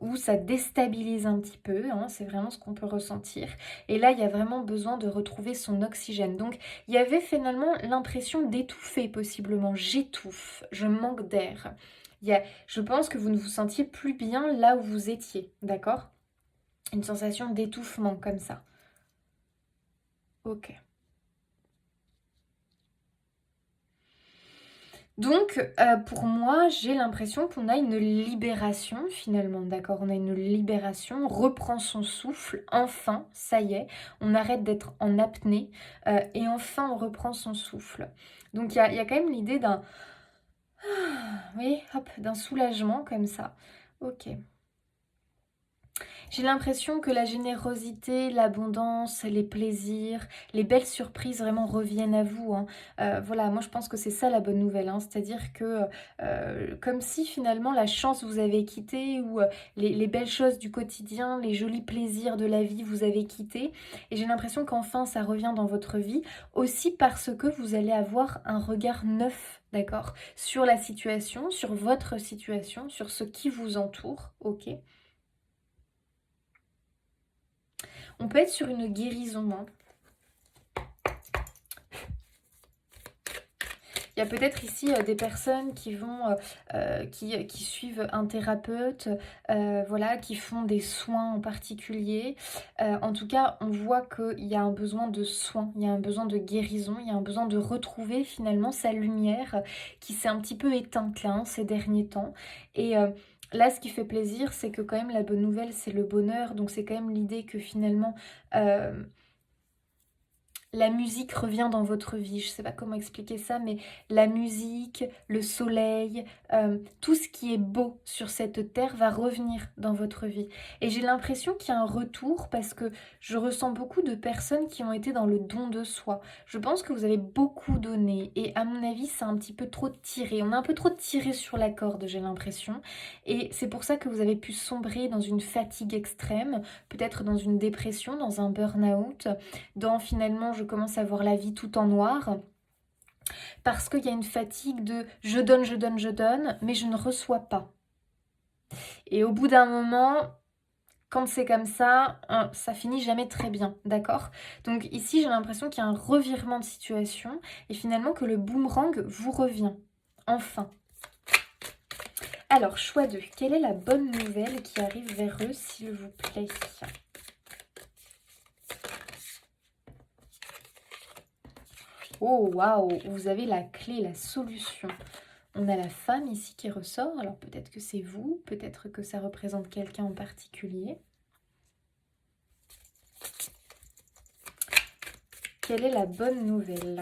où ça déstabilise un petit peu, hein, c'est vraiment ce qu'on peut ressentir. Et là, il y a vraiment besoin de retrouver son oxygène. Donc, il y avait finalement l'impression d'étouffer possiblement. J'étouffe, je manque d'air. Je pense que vous ne vous sentiez plus bien là où vous étiez, d'accord? Une sensation d'étouffement comme ça. Ok. Donc, pour moi, j'ai l'impression qu'on a une libération finalement, d'accord? On a une libération, on reprend son souffle, enfin, ça y est, on arrête d'être en apnée et enfin on reprend son souffle. Donc, il y a quand même l'idée d'un... oui, hop, d'un soulagement comme ça. Ok. J'ai l'impression que la générosité, l'abondance, les plaisirs, les belles surprises vraiment reviennent à vous. Hein. Voilà, moi je pense que c'est ça la bonne nouvelle. Hein. C'est-à-dire que comme si finalement la chance vous avait quitté ou les belles choses du quotidien, les jolis plaisirs de la vie vous avez quitté. Et j'ai l'impression qu'enfin ça revient dans votre vie aussi parce que vous allez avoir un regard neuf. D'accord, sur la situation, sur votre situation, sur ce qui vous entoure, ok. On peut être sur une guérison. Hein. Il y a peut-être ici des personnes qui vont, qui suivent un thérapeute, voilà, qui font des soins en particulier. En tout cas, on voit qu'il y a un besoin de soins, il y a un besoin de guérison, il y a un besoin de retrouver finalement sa lumière qui s'est un petit peu éteinte là, hein, ces derniers temps. Et là, ce qui fait plaisir, c'est que quand même la bonne nouvelle, c'est le bonheur. Donc c'est quand même l'idée que finalement... la musique revient dans votre vie, je ne sais pas comment expliquer ça, mais la musique, le soleil, tout ce qui est beau sur cette terre va revenir dans votre vie. Et j'ai l'impression qu'il y a un retour parce que je ressens beaucoup de personnes qui ont été dans le don de soi. Je pense que vous avez beaucoup donné et à mon avis, c'est un petit peu trop tiré. On a un peu trop tiré sur la corde, j'ai l'impression. Et c'est pour ça que vous avez pu sombrer dans une fatigue extrême, peut-être dans une dépression, dans un burn-out, dans finalement je commence à voir la vie tout en noir parce qu'il y a une fatigue de je donne, mais je ne reçois pas. Et au bout d'un moment, quand c'est comme ça finit jamais très bien, d'accord? Donc ici, j'ai l'impression qu'il y a un revirement de situation et finalement que le boomerang vous revient. Enfin. Alors, choix 2. Quelle est la bonne nouvelle qui arrive vers eux, s'il vous plaît? Oh, waouh, vous avez la clé, la solution. On a la femme ici qui ressort. Alors peut-être que c'est vous, peut-être que ça représente quelqu'un en particulier. Quelle est la bonne nouvelle?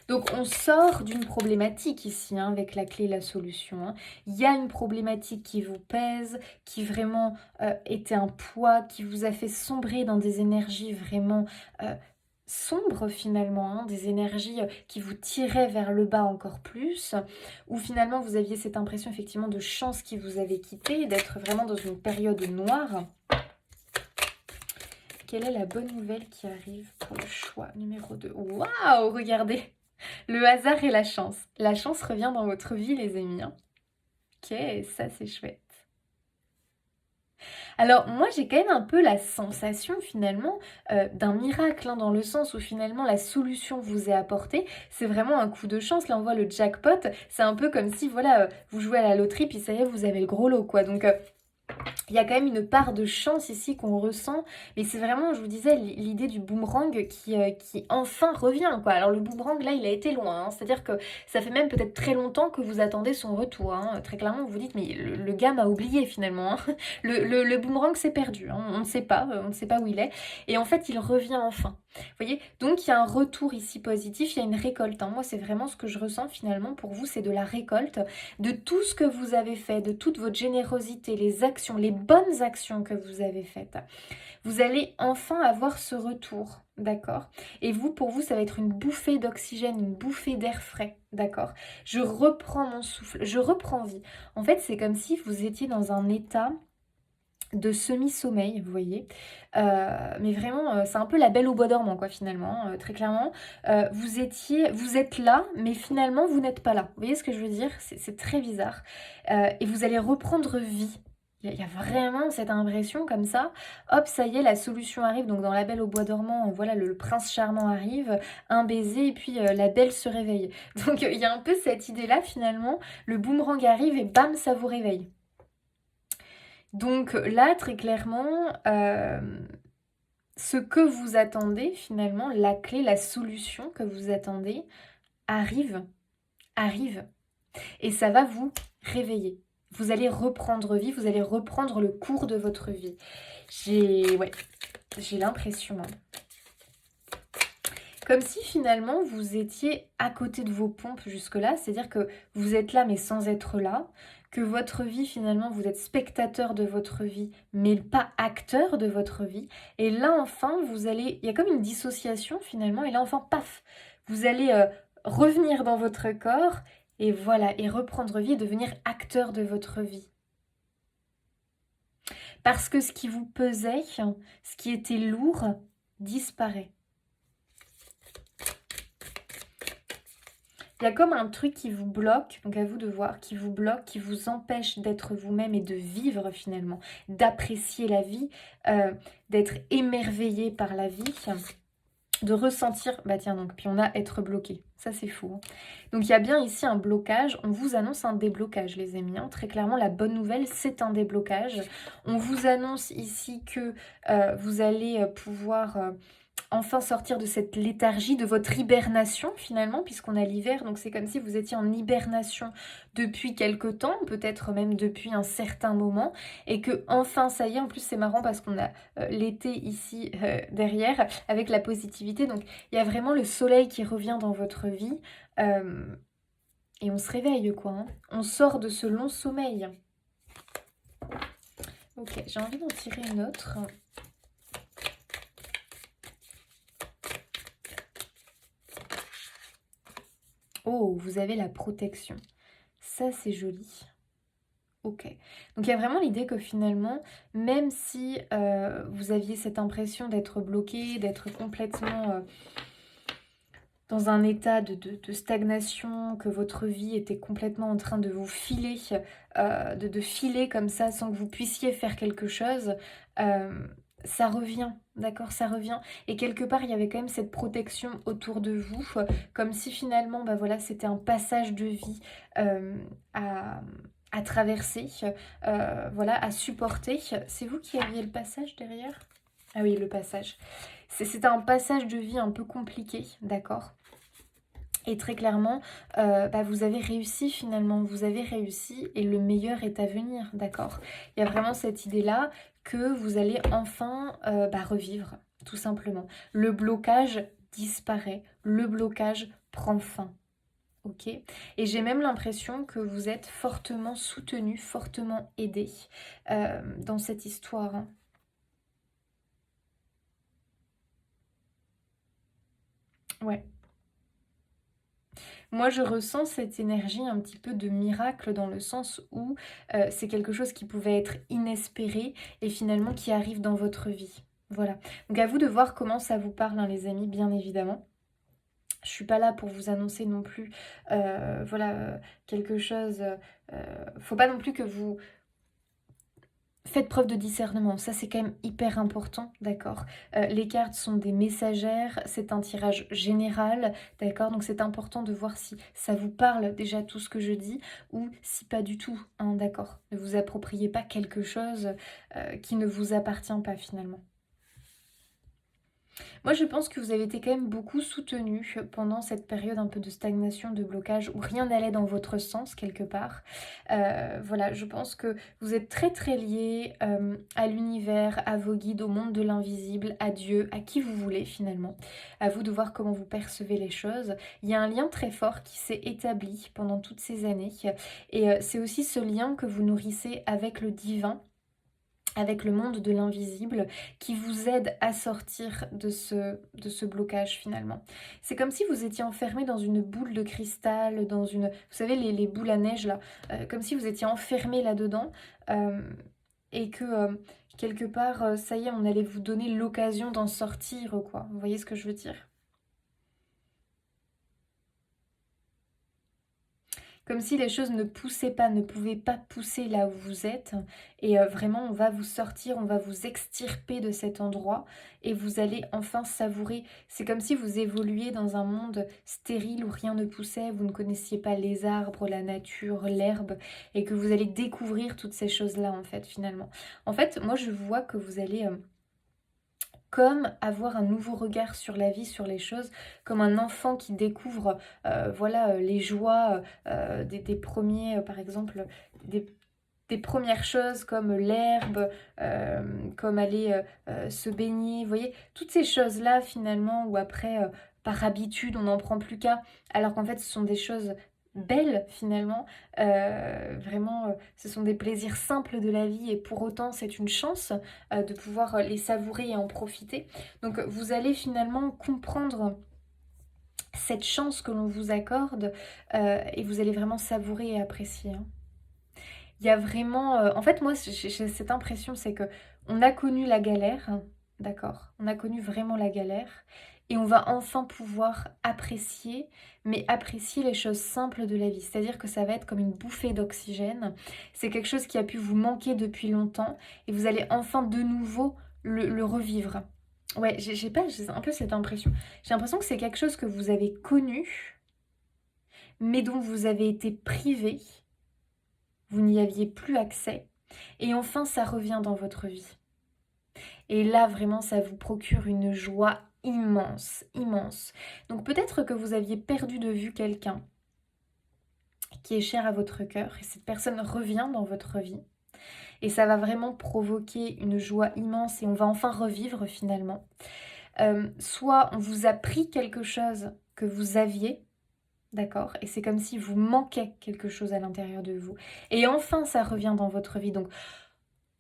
Donc on sort d'une problématique ici, hein, avec la clé et la solution. Hein. Il y a une problématique qui vous pèse, qui vraiment était un poids, qui vous a fait sombrer dans des énergies vraiment sombres finalement, hein, des énergies qui vous tiraient vers le bas encore plus, où finalement vous aviez cette impression effectivement de chance qui vous avait quitté, d'être vraiment dans une période noire. Quelle est la bonne nouvelle qui arrive pour le choix numéro 2? Waouh, regardez! Le hasard et la chance. La chance revient dans votre vie, les amis. Hein. Ok, ça c'est chouette. Alors moi j'ai quand même un peu la sensation finalement d'un miracle, hein, dans le sens où finalement la solution vous est apportée. C'est vraiment un coup de chance. Là on voit le jackpot. C'est un peu comme si voilà vous jouez à la loterie puis ça y est vous avez le gros lot quoi. Donc il y a quand même une part de chance ici qu'on ressent, mais c'est vraiment, je vous disais, l'idée du boomerang qui enfin revient, quoi. Alors le boomerang, là, il a été loin, hein. C'est-à-dire que ça fait même peut-être très longtemps que vous attendez son retour, hein. Très clairement, vous vous dites, mais le gars m'a oublié finalement, hein. Le boomerang s'est perdu, hein. On ne sait pas où il est, et en fait, il revient enfin. Vous voyez, donc il y a un retour ici positif, il y a une récolte, hein. Moi, c'est vraiment ce que je ressens finalement pour vous, c'est de la récolte de tout ce que vous avez fait, de toute votre générosité, les actions, les bonnes actions que vous avez faites. Vous allez enfin avoir ce retour, d'accord? Et vous, pour vous, ça va être une bouffée d'oxygène, une bouffée d'air frais, d'accord? Je reprends mon souffle, je reprends vie. En fait, c'est comme si vous étiez dans un état de semi-sommeil, vous voyez. Mais vraiment, c'est un peu la belle au bois dormant, quoi, finalement, hein, très clairement. Vous êtes là, mais finalement, vous n'êtes pas là. Vous voyez ce que je veux dire? C'est très bizarre. Et vous allez reprendre vie. Il y a vraiment cette impression comme ça. Hop, ça y est, la solution arrive. Donc dans la belle au bois dormant, voilà, le prince charmant arrive, un baiser, et puis la belle se réveille. Donc il y a un peu cette idée-là, finalement. Le boomerang arrive et bam, ça vous réveille. Donc là, très clairement, ce que vous attendez, finalement, la clé, la solution que vous attendez, arrive. Et ça va vous réveiller. Vous allez reprendre vie, vous allez reprendre le cours de votre vie. J'ai l'impression. Hein. Comme si finalement vous étiez à côté de vos pompes jusque-là, c'est-à-dire que vous êtes là mais sans être là, que votre vie finalement vous êtes spectateur de votre vie mais pas acteur de votre vie. Et là enfin il y a comme une dissociation finalement et là enfin paf, vous allez revenir dans votre corps et voilà, et reprendre vie et devenir acteur de votre vie. Parce que ce qui vous pesait, ce qui était lourd, disparaît. Il y a comme un truc qui vous bloque, donc à vous de voir, qui vous bloque, qui vous empêche d'être vous-même et de vivre finalement, d'apprécier la vie, d'être émerveillé par la vie, de ressentir, bah tiens donc, puis on a être bloqué, ça c'est fou. Hein. Donc il y a bien ici un blocage, on vous annonce un déblocage les amis, hein. Très clairement la bonne nouvelle c'est un déblocage. On vous annonce ici que vous allez pouvoir... enfin sortir de cette léthargie, de votre hibernation finalement, puisqu'on a l'hiver, donc c'est comme si vous étiez en hibernation depuis quelque temps, peut-être même depuis un certain moment, et que enfin ça y est, en plus c'est marrant parce qu'on a l'été ici derrière, avec la positivité, donc il y a vraiment le soleil qui revient dans votre vie, et on se réveille quoi, hein. On sort de ce long sommeil. Ok, j'ai envie d'en tirer une autre. Oh, vous avez la protection. Ça, c'est joli. Ok. Donc, il y a vraiment l'idée que finalement, même si vous aviez cette impression d'être bloqué, d'être complètement dans un état de stagnation, que votre vie était complètement en train de vous filer, de filer comme ça sans que vous puissiez faire quelque chose, ça revient, d'accord, ça revient. Et quelque part, il y avait quand même cette protection autour de vous, comme si finalement, bah voilà, c'était un passage de vie à traverser, voilà, à supporter. C'est vous qui aviez le passage derrière ? Ah oui, le passage. C'est un passage de vie un peu compliqué, d'accord? Et très clairement, vous avez réussi finalement, vous avez réussi et le meilleur est à venir, d'accord? Il y a vraiment cette idée-là que vous allez enfin revivre, tout simplement. Le blocage disparaît, le blocage prend fin, ok? Et j'ai même l'impression que vous êtes fortement soutenu, fortement aidé dans cette histoire, hein. Ouais. Moi, je ressens cette énergie un petit peu de miracle dans le sens où c'est quelque chose qui pouvait être inespéré et finalement qui arrive dans votre vie. Voilà. Donc à vous de voir comment ça vous parle, hein, les amis, bien évidemment. Je suis pas là pour vous annoncer non plus, quelque chose. Faut pas non plus que vous faites preuve de discernement, ça c'est quand même hyper important, d'accord? Les cartes sont des messagères, c'est un tirage général, d'accord? Donc c'est important de voir si ça vous parle déjà tout ce que je dis ou si pas du tout, hein, d'accord? Ne vous appropriez pas quelque chose qui ne vous appartient pas finalement. Moi, je pense que vous avez été quand même beaucoup soutenu pendant cette période un peu de stagnation, de blocage, où rien n'allait dans votre sens quelque part. Voilà, je pense que vous êtes très très lié à l'univers, à vos guides, au monde de l'invisible, à Dieu, à qui vous voulez finalement. À vous de voir comment vous percevez les choses. Il y a un lien très fort qui s'est établi pendant toutes ces années. Et c'est aussi ce lien que vous nourrissez avec le divin, avec le monde de l'invisible, qui vous aide à sortir de ce blocage finalement. C'est comme si vous étiez enfermé dans une boule de cristal, dans une... Vous savez, les boules à neige là, comme si vous étiez enfermé là-dedans, euh, et que quelque part, ça y est, on allait vous donner l'occasion d'en sortir, quoi. Vous voyez ce que je veux dire? Comme si les choses ne poussaient pas, ne pouvaient pas pousser là où vous êtes. Et vraiment, on va vous sortir, on va vous extirper de cet endroit et vous allez enfin savourer. C'est comme si vous évoluiez dans un monde stérile où rien ne poussait, vous ne connaissiez pas les arbres, la nature, l'herbe, et que vous allez découvrir toutes ces choses-là en fait, finalement. En fait, moi, je vois que vous allez... comme avoir un nouveau regard sur la vie, sur les choses, comme un enfant qui découvre les joies des premiers, par exemple, des, des premières choses comme l'herbe, comme aller se baigner, vous voyez, toutes ces choses-là finalement, où après, par habitude, on n'en prend plus qu'à, alors qu'en fait, ce sont des choses belles finalement, vraiment, ce sont des plaisirs simples de la vie et pour autant, c'est une chance de pouvoir les savourer et en profiter. Donc, vous allez finalement comprendre cette chance que l'on vous accorde et vous allez vraiment savourer et apprécier, hein. Il y a vraiment... en fait, moi, j'ai cette impression, c'est que on a connu la galère, hein, d'accord? On a connu vraiment la galère. Et on va enfin pouvoir apprécier, mais apprécier les choses simples de la vie. C'est-à-dire que ça va être comme une bouffée d'oxygène. C'est quelque chose qui a pu vous manquer depuis longtemps. Et vous allez enfin de nouveau le revivre. Ouais, j'ai un peu cette impression. J'ai l'impression que c'est quelque chose que vous avez connu, mais dont vous avez été privé, vous n'y aviez plus accès, et enfin ça revient dans votre vie. Et là, vraiment, ça vous procure une joie immense, immense. Donc peut-être que vous aviez perdu de vue quelqu'un qui est cher à votre cœur, et cette personne revient dans votre vie, et ça va vraiment provoquer une joie immense, et on va enfin revivre finalement. Soit on vous a pris quelque chose que vous aviez, d'accord? Et c'est comme si vous manquait quelque chose à l'intérieur de vous. Et enfin, ça revient dans votre vie. Donc,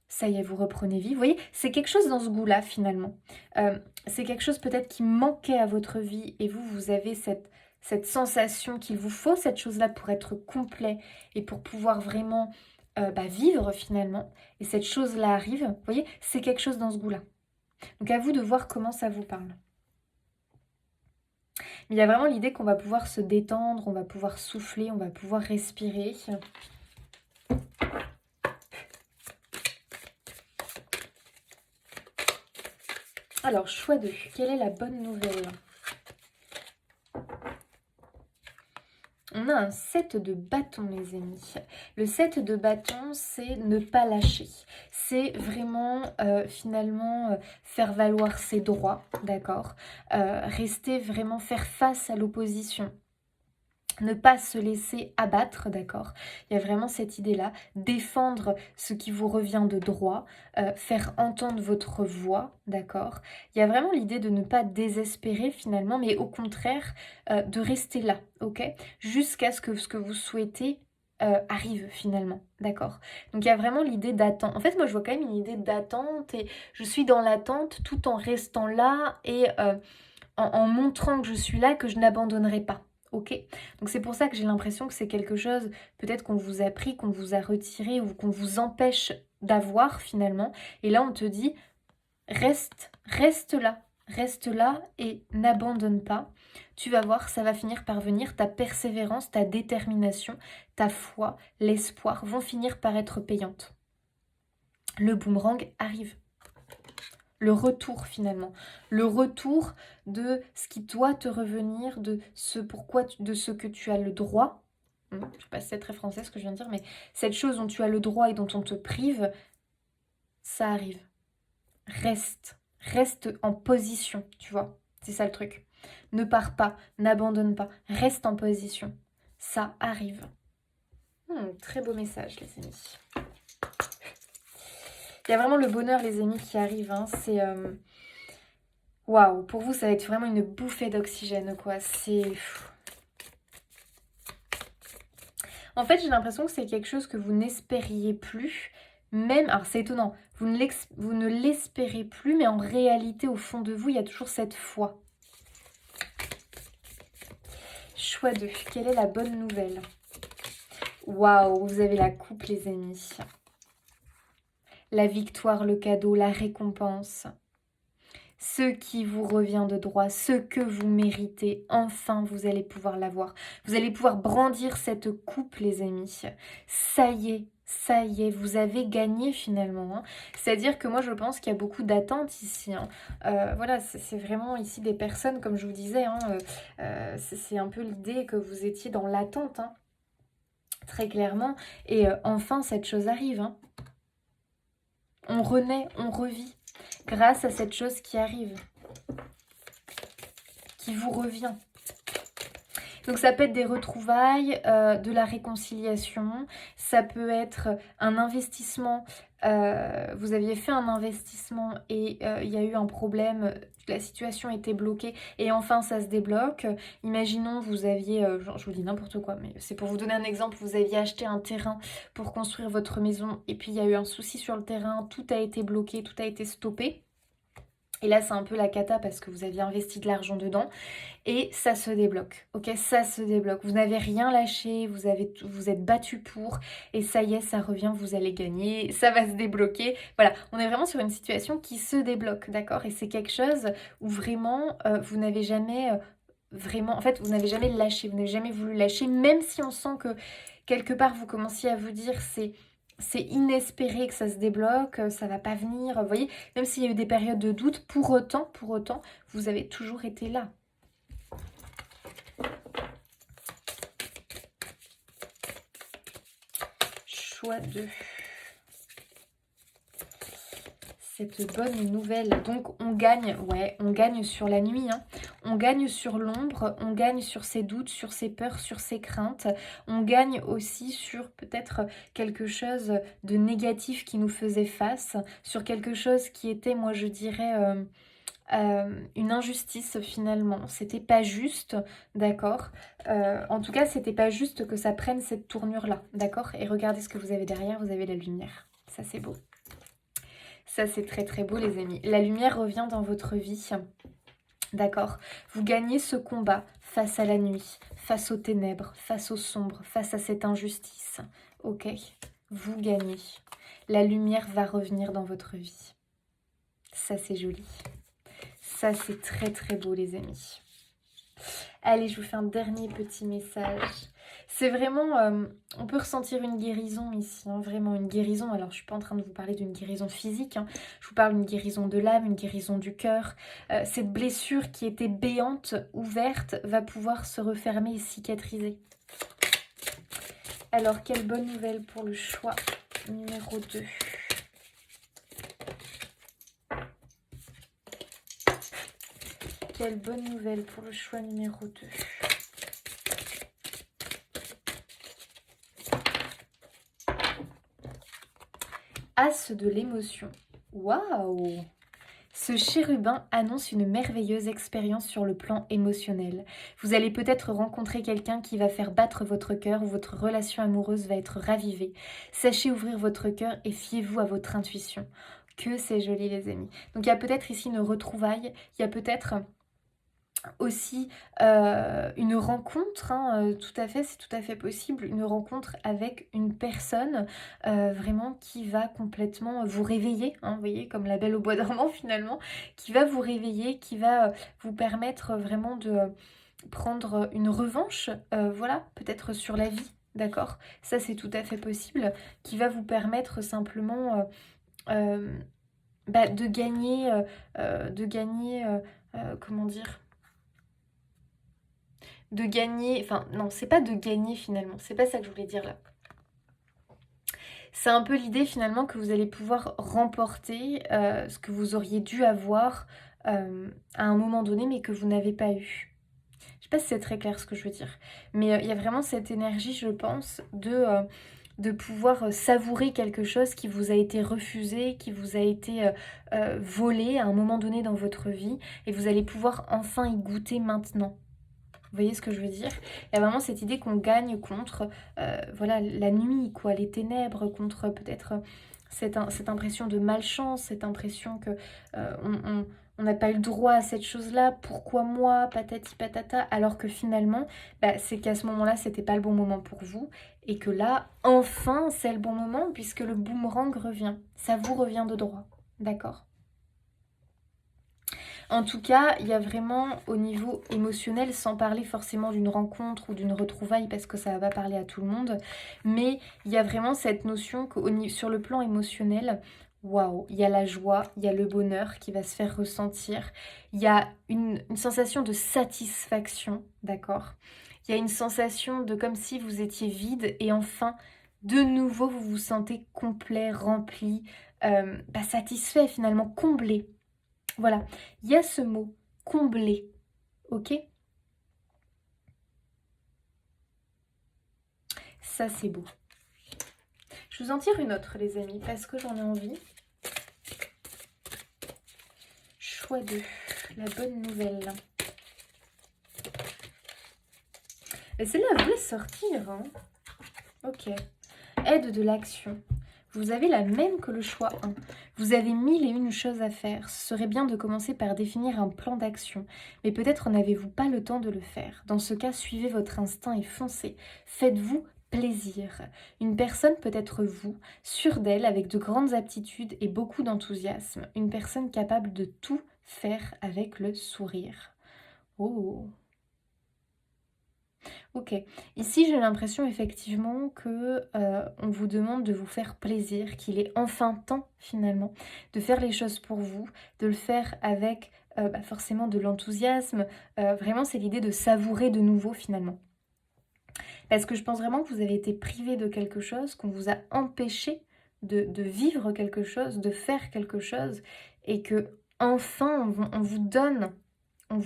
ça y est, vous reprenez vie. Vous voyez, c'est quelque chose dans ce goût-là, finalement. C'est quelque chose peut-être qui manquait à votre vie et vous, vous avez cette sensation qu'il vous faut cette chose-là pour être complet et pour pouvoir vraiment vivre, finalement. Et cette chose-là arrive. Vous voyez, c'est quelque chose dans ce goût-là. Donc, à vous de voir comment ça vous parle. Mais il y a vraiment l'idée qu'on va pouvoir se détendre, on va pouvoir souffler, on va pouvoir respirer. Alors, choix 2. Quelle est la bonne nouvelle? on a un 7 de bâton, les amis. Le 7 de bâton, c'est ne pas lâcher. C'est vraiment, finalement, faire valoir ses droits, d'accord. Rester vraiment, faire face à l'opposition. Ne pas se laisser abattre, d'accord. Il y a vraiment cette idée-là. Défendre ce qui vous revient de droit. Faire entendre votre voix, d'accord. Il y a vraiment l'idée de ne pas désespérer finalement, mais au contraire, de rester là, ok. Jusqu'à ce que vous souhaitez arrive finalement, d'accord. Donc il y a vraiment l'idée d'attente. En fait, moi je vois quand même une idée d'attente et je suis dans l'attente tout en restant là et en montrant que je suis là, que je n'abandonnerai pas. Ok, donc c'est pour ça que j'ai l'impression que c'est quelque chose peut-être qu'on vous a pris, qu'on vous a retiré ou qu'on vous empêche d'avoir finalement. Et là on te dit reste là et n'abandonne pas. Tu vas voir, ça va finir par venir. Ta persévérance, ta détermination, ta foi, l'espoir vont finir par être payantes. Le boomerang arrive. Le retour finalement, le retour de ce qui doit te revenir, de ce de ce que tu as le droit. Je ne sais pas si c'est très français ce que je viens de dire, mais cette chose dont tu as le droit et dont on te prive, ça arrive. Reste en position, tu vois, c'est ça le truc. Ne pars pas, n'abandonne pas, reste en position. Ça arrive. Très beau message les amis. Il y a vraiment le bonheur, les amis, qui arrive. Hein. C'est... Waouh, pour vous, ça va être vraiment une bouffée d'oxygène, quoi. C'est... En fait, j'ai l'impression que c'est quelque chose que vous n'espériez plus. Même... Alors, c'est étonnant. Vous ne l'espérez plus, mais en réalité, au fond de vous, il y a toujours cette foi. Choix 2. Quelle est la bonne nouvelle? Waouh, vous avez la coupe, les amis. La victoire, le cadeau, la récompense. Ce qui vous revient de droit, ce que vous méritez, enfin vous allez pouvoir l'avoir. Vous allez pouvoir brandir cette coupe, les amis. Ça y est, vous avez gagné finalement. Hein. C'est-à-dire que moi je pense qu'il y a beaucoup d'attentes ici. Hein. Voilà, c'est vraiment ici des personnes, comme je vous disais, hein, c'est un peu l'idée que vous étiez dans l'attente, hein, très clairement. Et enfin cette chose arrive. Hein. On renaît, on revit. Grâce à cette chose qui arrive, qui vous revient. Donc ça peut être des retrouvailles, de la réconciliation, ça peut être un investissement, vous aviez fait un investissement et il y a eu un problème, la situation était bloquée et enfin ça se débloque. Imaginons vous aviez, je vous dis n'importe quoi, mais c'est pour vous donner un exemple, vous aviez acheté un terrain pour construire votre maison et puis il y a eu un souci sur le terrain, tout a été bloqué, tout a été stoppé. Et là, c'est un peu la cata parce que vous aviez investi de l'argent dedans et ça se débloque, ok? Ça se débloque. Vous n'avez rien lâché, vous êtes battu pour et ça y est, ça revient, vous allez gagner, ça va se débloquer. Voilà, on est vraiment sur une situation qui se débloque, d'accord? Et c'est quelque chose où vraiment, vous n'avez jamais vraiment... En fait, vous n'avez jamais lâché, vous n'avez jamais voulu lâcher, même si on sent que quelque part, vous commenciez à vous dire c'est inespéré que ça se débloque, ça va pas venir, vous voyez, même s'il y a eu des périodes de doute, pour autant, vous avez toujours été là. Choix 2. Cette bonne nouvelle. Donc on gagne, ouais, on gagne sur la nuit, hein. On gagne sur l'ombre, on gagne sur ses doutes, sur ses peurs, sur ses craintes. On gagne aussi sur peut-être quelque chose de négatif qui nous faisait face, sur quelque chose qui était, moi je dirais, une injustice finalement. C'était pas juste, d'accord. En tout cas, c'était pas juste que ça prenne cette tournure-là, d'accord. Et regardez ce que vous avez derrière, vous avez la lumière. Ça, c'est beau. Ça, c'est très très beau, les amis. La lumière revient dans votre vie. D'accord? Vous gagnez ce combat face à la nuit, face aux ténèbres, face au sombre, face à cette injustice. Ok? Vous gagnez. La lumière va revenir dans votre vie. Ça, c'est joli. Ça, c'est très très beau, les amis. Allez, je vous fais un dernier petit message. C'est vraiment, on peut ressentir une guérison ici, hein, vraiment une guérison. Alors, je ne suis pas en train de vous parler d'une guérison physique, hein. Je vous parle d'une guérison de l'âme, une guérison du cœur. Cette blessure qui était béante, ouverte, va pouvoir se refermer et cicatriser. Alors, quelle bonne nouvelle pour le choix numéro 2. Quelle bonne nouvelle pour le choix numéro 2. As de l'émotion. Waouh! Ce chérubin annonce une merveilleuse expérience sur le plan émotionnel. Vous allez peut-être rencontrer quelqu'un qui va faire battre votre cœur ou votre relation amoureuse va être ravivée. Sachez ouvrir votre cœur et fiez-vous à votre intuition. Que c'est joli les amis. Donc il y a peut-être ici une retrouvaille, il y a peut-être aussi une rencontre, hein, tout à fait, c'est tout à fait possible, une rencontre avec une personne vraiment qui va complètement vous réveiller, hein, vous voyez, comme la Belle au bois dormant finalement, qui va vous réveiller, qui va vous permettre vraiment de prendre une revanche, voilà, peut-être sur la vie, d'accord? Ça c'est tout à fait possible, qui va vous permettre simplement de gagner, comment dire, de gagner, enfin non, c'est pas de gagner finalement, c'est pas ça que je voulais dire là. C'est un peu l'idée finalement que vous allez pouvoir remporter ce que vous auriez dû avoir à un moment donné mais que vous n'avez pas eu. Je sais pas si c'est très clair ce que je veux dire, mais il y a vraiment cette énergie, je pense, de pouvoir savourer quelque chose qui vous a été refusé, qui vous a été volé à un moment donné dans votre vie et vous allez pouvoir enfin y goûter maintenant. Vous voyez ce que je veux dire? Il y a vraiment cette idée qu'on gagne contre voilà, la nuit, quoi, les ténèbres, contre peut-être cette impression de malchance, cette impression que on n'a pas eu le droit à cette chose-là, pourquoi moi, patati patata, alors que finalement, c'est qu'à ce moment-là, c'était pas le bon moment pour vous, et que là, enfin, c'est le bon moment, puisque le boomerang revient. Ça vous revient de droit, d'accord? En tout cas, il y a vraiment au niveau émotionnel, sans parler forcément d'une rencontre ou d'une retrouvaille, parce que ça va pas parler à tout le monde, mais il y a vraiment cette notion que sur le plan émotionnel, waouh, il y a la joie, il y a le bonheur qui va se faire ressentir, il y a une sensation de satisfaction, d'accord? Il y a une sensation de comme si vous étiez vide et enfin, de nouveau, vous vous sentez complet, rempli, satisfait finalement, comblé. Voilà, il y a ce mot, combler, ok? Ça, c'est beau. Je vous en tire une autre, les amis, parce que j'en ai envie. Choix 2, la bonne nouvelle. Et celle-là voulait sortir, hein? Ok. Aide de l'action. Vous avez la même que le choix 1. Vous avez 1001 choses à faire. Ce serait bien de commencer par définir un plan d'action. Mais peut-être n'avez-vous pas le temps de le faire. Dans ce cas, suivez votre instinct et foncez. Faites-vous plaisir. Une personne peut être vous, sûre d'elle, avec de grandes aptitudes et beaucoup d'enthousiasme. Une personne capable de tout faire avec le sourire. Oh! Ok, ici j'ai l'impression effectivement que on vous demande de vous faire plaisir, qu'il est enfin temps finalement de faire les choses pour vous, de le faire avec forcément de l'enthousiasme. Vraiment c'est l'idée de savourer de nouveau finalement. Parce que je pense vraiment que vous avez été privé de quelque chose, qu'on vous a empêché de vivre quelque chose, de faire quelque chose, et que enfin on vous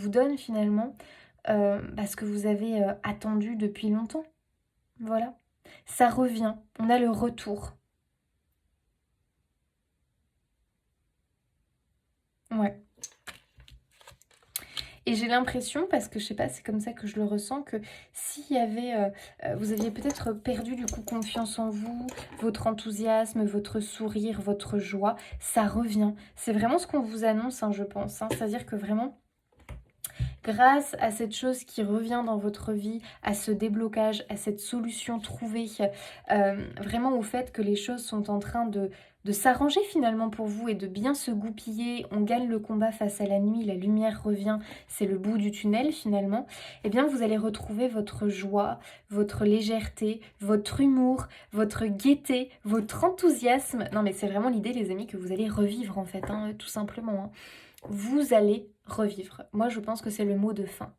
donne finalement ce que vous avez attendu depuis longtemps. Voilà. Ça revient. On a le retour. Ouais. Et j'ai l'impression, parce que je sais pas, c'est comme ça que je le ressens, que s'il y avait, vous aviez peut-être perdu du coup confiance en vous, votre enthousiasme, votre sourire, votre joie, ça revient. C'est vraiment ce qu'on vous annonce, hein, je pense. Hein. C'est-à-dire que vraiment, grâce à cette chose qui revient dans votre vie, à ce déblocage, à cette solution trouvée, vraiment au fait que les choses sont en train de s'arranger finalement pour vous et de bien se goupiller, on gagne le combat face à la nuit, la lumière revient, c'est le bout du tunnel finalement, eh bien vous allez retrouver votre joie, votre légèreté, votre humour, votre gaieté, votre enthousiasme. Non mais c'est vraiment l'idée les amis que vous allez revivre en fait, hein, tout simplement. Hein. Vous allez revivre. Moi, je pense que c'est le mot de fin.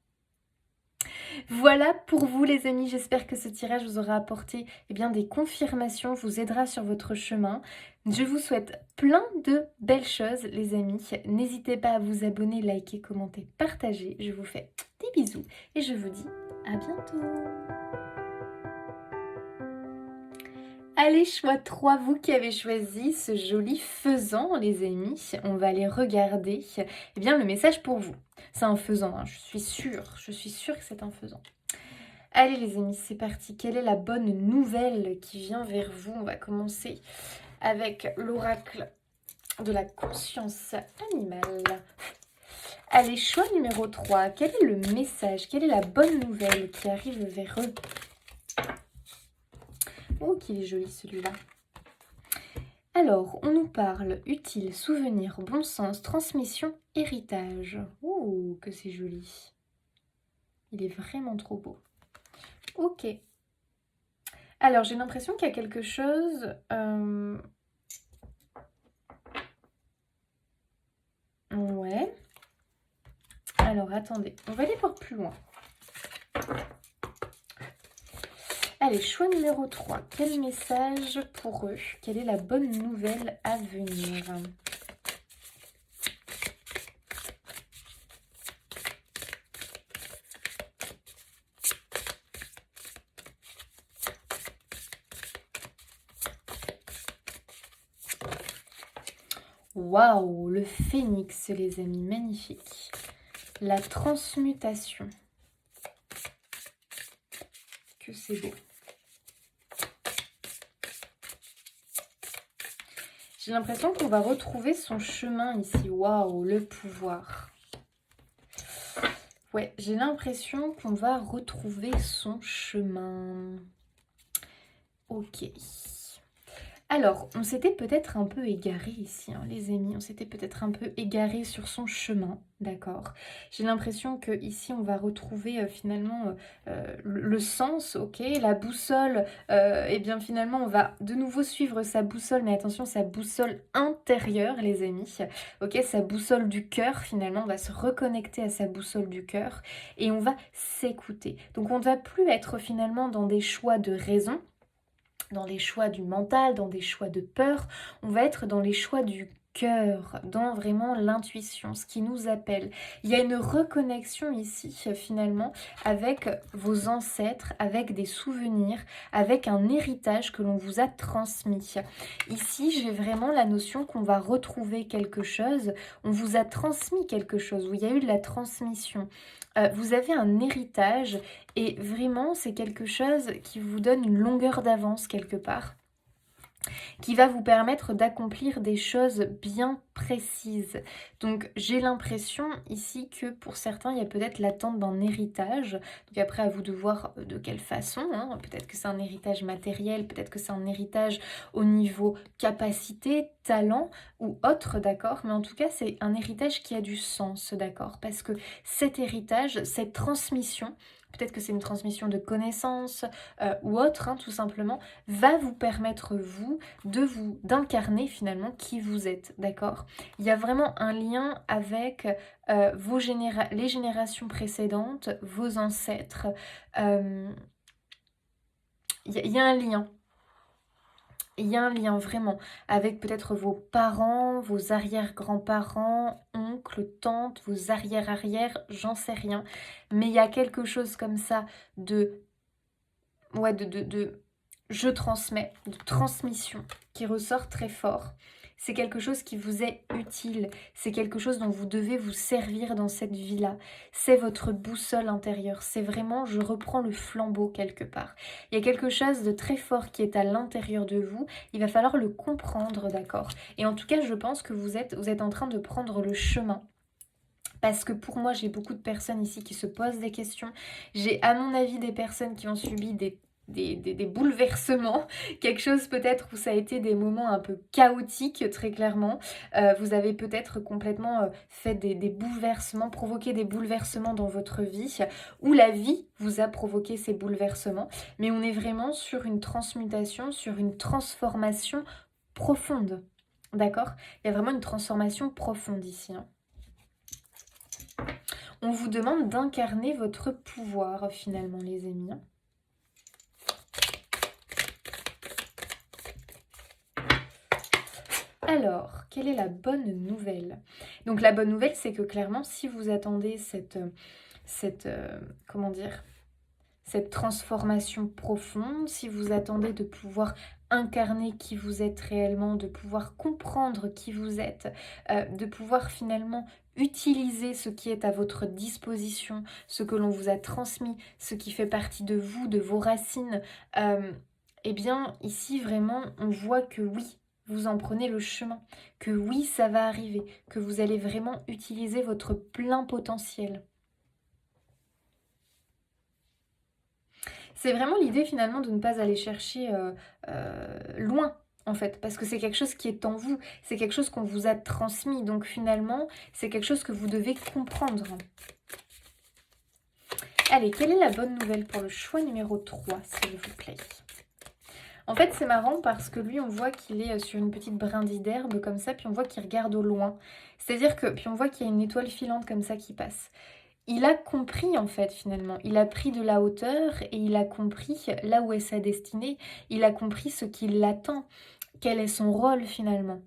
Voilà pour vous les amis, j'espère que ce tirage vous aura apporté des confirmations, vous aidera sur votre chemin. Je vous souhaite plein de belles choses les amis. N'hésitez pas à vous abonner, liker, commenter, partager. Je vous fais des bisous et je vous dis à bientôt. Allez, choix 3, vous qui avez choisi ce joli faisan, les amis, on va aller regarder le message pour vous. C'est un faisan, hein, je suis sûre que c'est un faisan. Allez les amis, c'est parti. Quelle est la bonne nouvelle qui vient vers vous? On va commencer avec l'oracle de la conscience animale. Allez, choix numéro 3. Quel est le message? Quelle est la bonne nouvelle qui arrive vers eux? Oh, qu'il est joli celui-là. Alors, on nous parle utile, souvenir, bon sens, transmission, héritage. Oh, que c'est joli. Il est vraiment trop beau. Ok. Alors, j'ai l'impression qu'il y a quelque chose... Ouais. Alors, attendez. On va aller voir plus loin. Allez, choix numéro 3. Quel message pour eux? Quelle est la bonne nouvelle à venir? Waouh, le phénix, les amis, magnifique. La transmutation. Que c'est beau. J'ai l'impression qu'on va retrouver son chemin ici. Waouh, le pouvoir. Ouais, j'ai l'impression qu'on va retrouver son chemin. Ok. Alors, on s'était peut-être un peu égaré ici, hein, les amis. On s'était peut-être un peu égaré sur son chemin, d'accord. J'ai l'impression que ici on va retrouver finalement le sens, ok. La boussole, finalement, on va de nouveau suivre sa boussole, mais attention, sa boussole intérieure, les amis. Ok, sa boussole du cœur, finalement, on va se reconnecter à sa boussole du cœur et on va s'écouter. Donc, on ne va plus être finalement dans des choix de raison, dans les choix du mental, dans des choix de peur, on va être dans les choix du cœur, dans vraiment l'intuition, ce qui nous appelle. Il y a une reconnexion ici finalement avec vos ancêtres, avec des souvenirs, avec un héritage que l'on vous a transmis. Ici, j'ai vraiment la notion qu'on va retrouver quelque chose, on vous a transmis quelque chose, où il y a eu de la transmission. Vous avez un héritage et vraiment c'est quelque chose qui vous donne une longueur d'avance quelque part, qui va vous permettre d'accomplir des choses bien précises. Donc j'ai l'impression ici que pour certains il y a peut-être l'attente d'un héritage. Donc après à vous de voir de quelle façon, hein. Peut-être que c'est un héritage matériel, peut-être que c'est un héritage au niveau capacité, talent ou autre, d'accord. Mais en tout cas c'est un héritage qui a du sens, d'accord. Parce que cet héritage, cette transmission, peut-être que c'est une transmission de connaissances ou autre, hein, tout simplement, va vous permettre, vous, d'incarner finalement qui vous êtes, d'accord. Il y a vraiment un lien avec les générations précédentes, vos ancêtres. Il y a un lien. Il y a un lien vraiment avec peut-être vos parents, vos arrière-grands-parents, oncles, tantes, vos arrière-arrière, j'en sais rien. Mais il y a quelque chose comme ça de... Ouais, je transmets, de transmission qui ressort très fort. C'est quelque chose qui vous est utile, c'est quelque chose dont vous devez vous servir dans cette vie-là. C'est votre boussole intérieure, c'est vraiment, je reprends le flambeau quelque part. Il y a quelque chose de très fort qui est à l'intérieur de vous, il va falloir le comprendre, d'accord. Et en tout cas, je pense que vous êtes en train de prendre le chemin. Parce que pour moi, j'ai beaucoup de personnes ici qui se posent des questions. J'ai à mon avis des personnes qui ont subi des bouleversements, quelque chose peut-être où ça a été des moments un peu chaotiques très clairement. Vous avez peut-être complètement fait des bouleversements, provoqué des bouleversements dans votre vie, ou la vie vous a provoqué ces bouleversements. Mais on est vraiment sur une transmutation, sur une transformation profonde. D'accord? Il y a vraiment une transformation profonde ici, hein. On vous demande d'incarner votre pouvoir finalement les amis. Alors, quelle est la bonne nouvelle? Donc la bonne nouvelle, c'est que clairement, si vous attendez comment dire, cette transformation profonde, si vous attendez de pouvoir incarner qui vous êtes réellement, de pouvoir comprendre qui vous êtes, de pouvoir finalement utiliser ce qui est à votre disposition, ce que l'on vous a transmis, ce qui fait partie de vous, de vos racines, eh bien ici vraiment on voit que oui, vous en prenez le chemin, que oui ça va arriver, que vous allez vraiment utiliser votre plein potentiel. C'est vraiment l'idée finalement de ne pas aller chercher loin en fait, parce que c'est quelque chose qui est en vous, c'est quelque chose qu'on vous a transmis, donc finalement c'est quelque chose que vous devez comprendre. Allez, quelle est la bonne nouvelle pour le choix numéro 3, s'il vous plaît? En fait, c'est marrant parce que lui, on voit qu'il est sur une petite brindille d'herbe comme ça, puis on voit qu'il regarde au loin. C'est-à-dire que, puis on voit qu'il y a une étoile filante comme ça qui passe. Il a compris en fait finalement, il a pris de la hauteur et il a compris là où est sa destinée, il a compris ce qui l'attend, quel est son rôle finalement,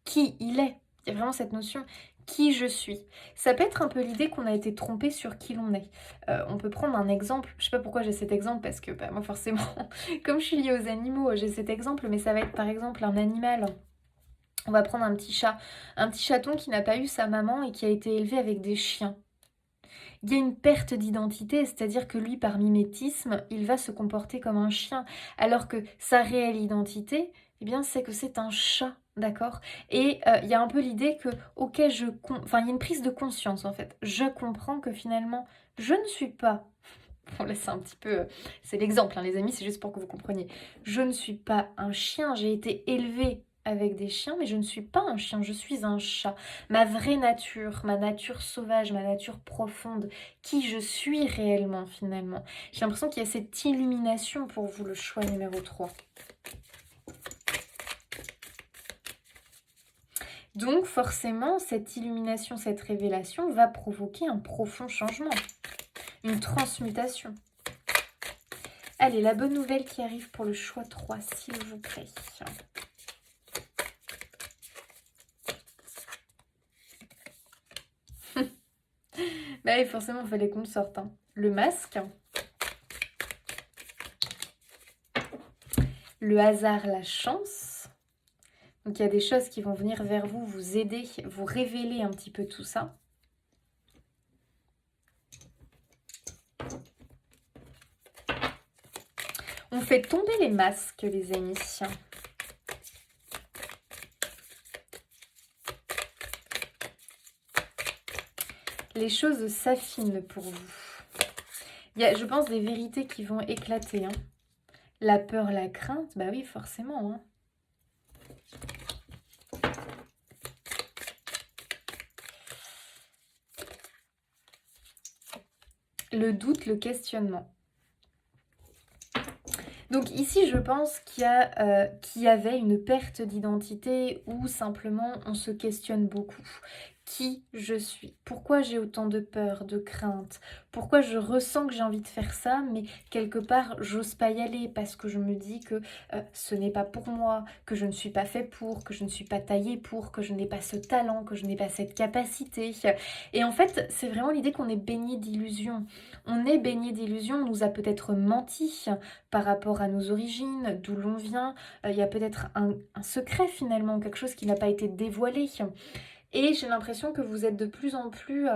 qui il est. Il y a vraiment cette notion, qui je suis. Ça peut être un peu l'idée qu'on a été trompé sur qui l'on est. On peut prendre un exemple, je sais pas pourquoi j'ai cet exemple, parce que moi forcément, comme je suis liée aux animaux, j'ai cet exemple, mais ça va être par exemple un animal. On va prendre un petit chat, un petit chaton qui n'a pas eu sa maman et qui a été élevé avec des chiens. Il y a une perte d'identité, c'est-à-dire que lui, par mimétisme, il va se comporter comme un chien, alors que sa réelle identité, eh bien, c'est que c'est un chat, d'accord? Et il y a un peu l'idée que, ok, enfin, il y a une prise de conscience, en fait. Je comprends que finalement, je ne suis pas... Bon, là, c'est un petit peu... c'est l'exemple, hein, les amis, c'est juste pour que vous compreniez. Je ne suis pas un chien, j'ai été élevée avec des chiens, mais je ne suis pas un chien, je suis un chat. Ma vraie nature, ma nature sauvage, ma nature profonde, qui je suis réellement finalement. J'ai l'impression qu'il y a cette illumination pour vous, le choix numéro 3. Donc forcément, cette illumination, cette révélation va provoquer un profond changement, une transmutation. Allez, la bonne nouvelle qui arrive pour le choix 3, s'il vous plaît. Bah oui, forcément, il fallait qu'on le sorte. Hein. Le masque. Le hasard, la chance. Donc, il y a des choses qui vont venir vers vous, vous aider, vous révéler un petit peu tout ça. On fait tomber les masques, les amis. Les choses s'affinent pour vous. Il y a, je pense, des vérités qui vont éclater. Hein. La peur, la crainte, bah oui, forcément. Hein. Le doute, le questionnement. Donc ici, je pense qu'il y avait une perte d'identité où simplement on se questionne beaucoup. Qui je suis? Pourquoi j'ai autant de peur, de crainte? Pourquoi je ressens que j'ai envie de faire ça, mais quelque part, j'ose pas y aller parce que je me dis que ce n'est pas pour moi, que je ne suis pas fait pour, que je ne suis pas taillée pour, que je n'ai pas ce talent, que je n'ai pas cette capacité. Et en fait, c'est vraiment l'idée qu'on est baigné d'illusions. On est baigné d'illusions, on nous a peut-être menti par rapport à nos origines, d'où l'on vient. Il y a peut-être un secret finalement, quelque chose qui n'a pas été dévoilé. Et j'ai l'impression que vous êtes de plus en plus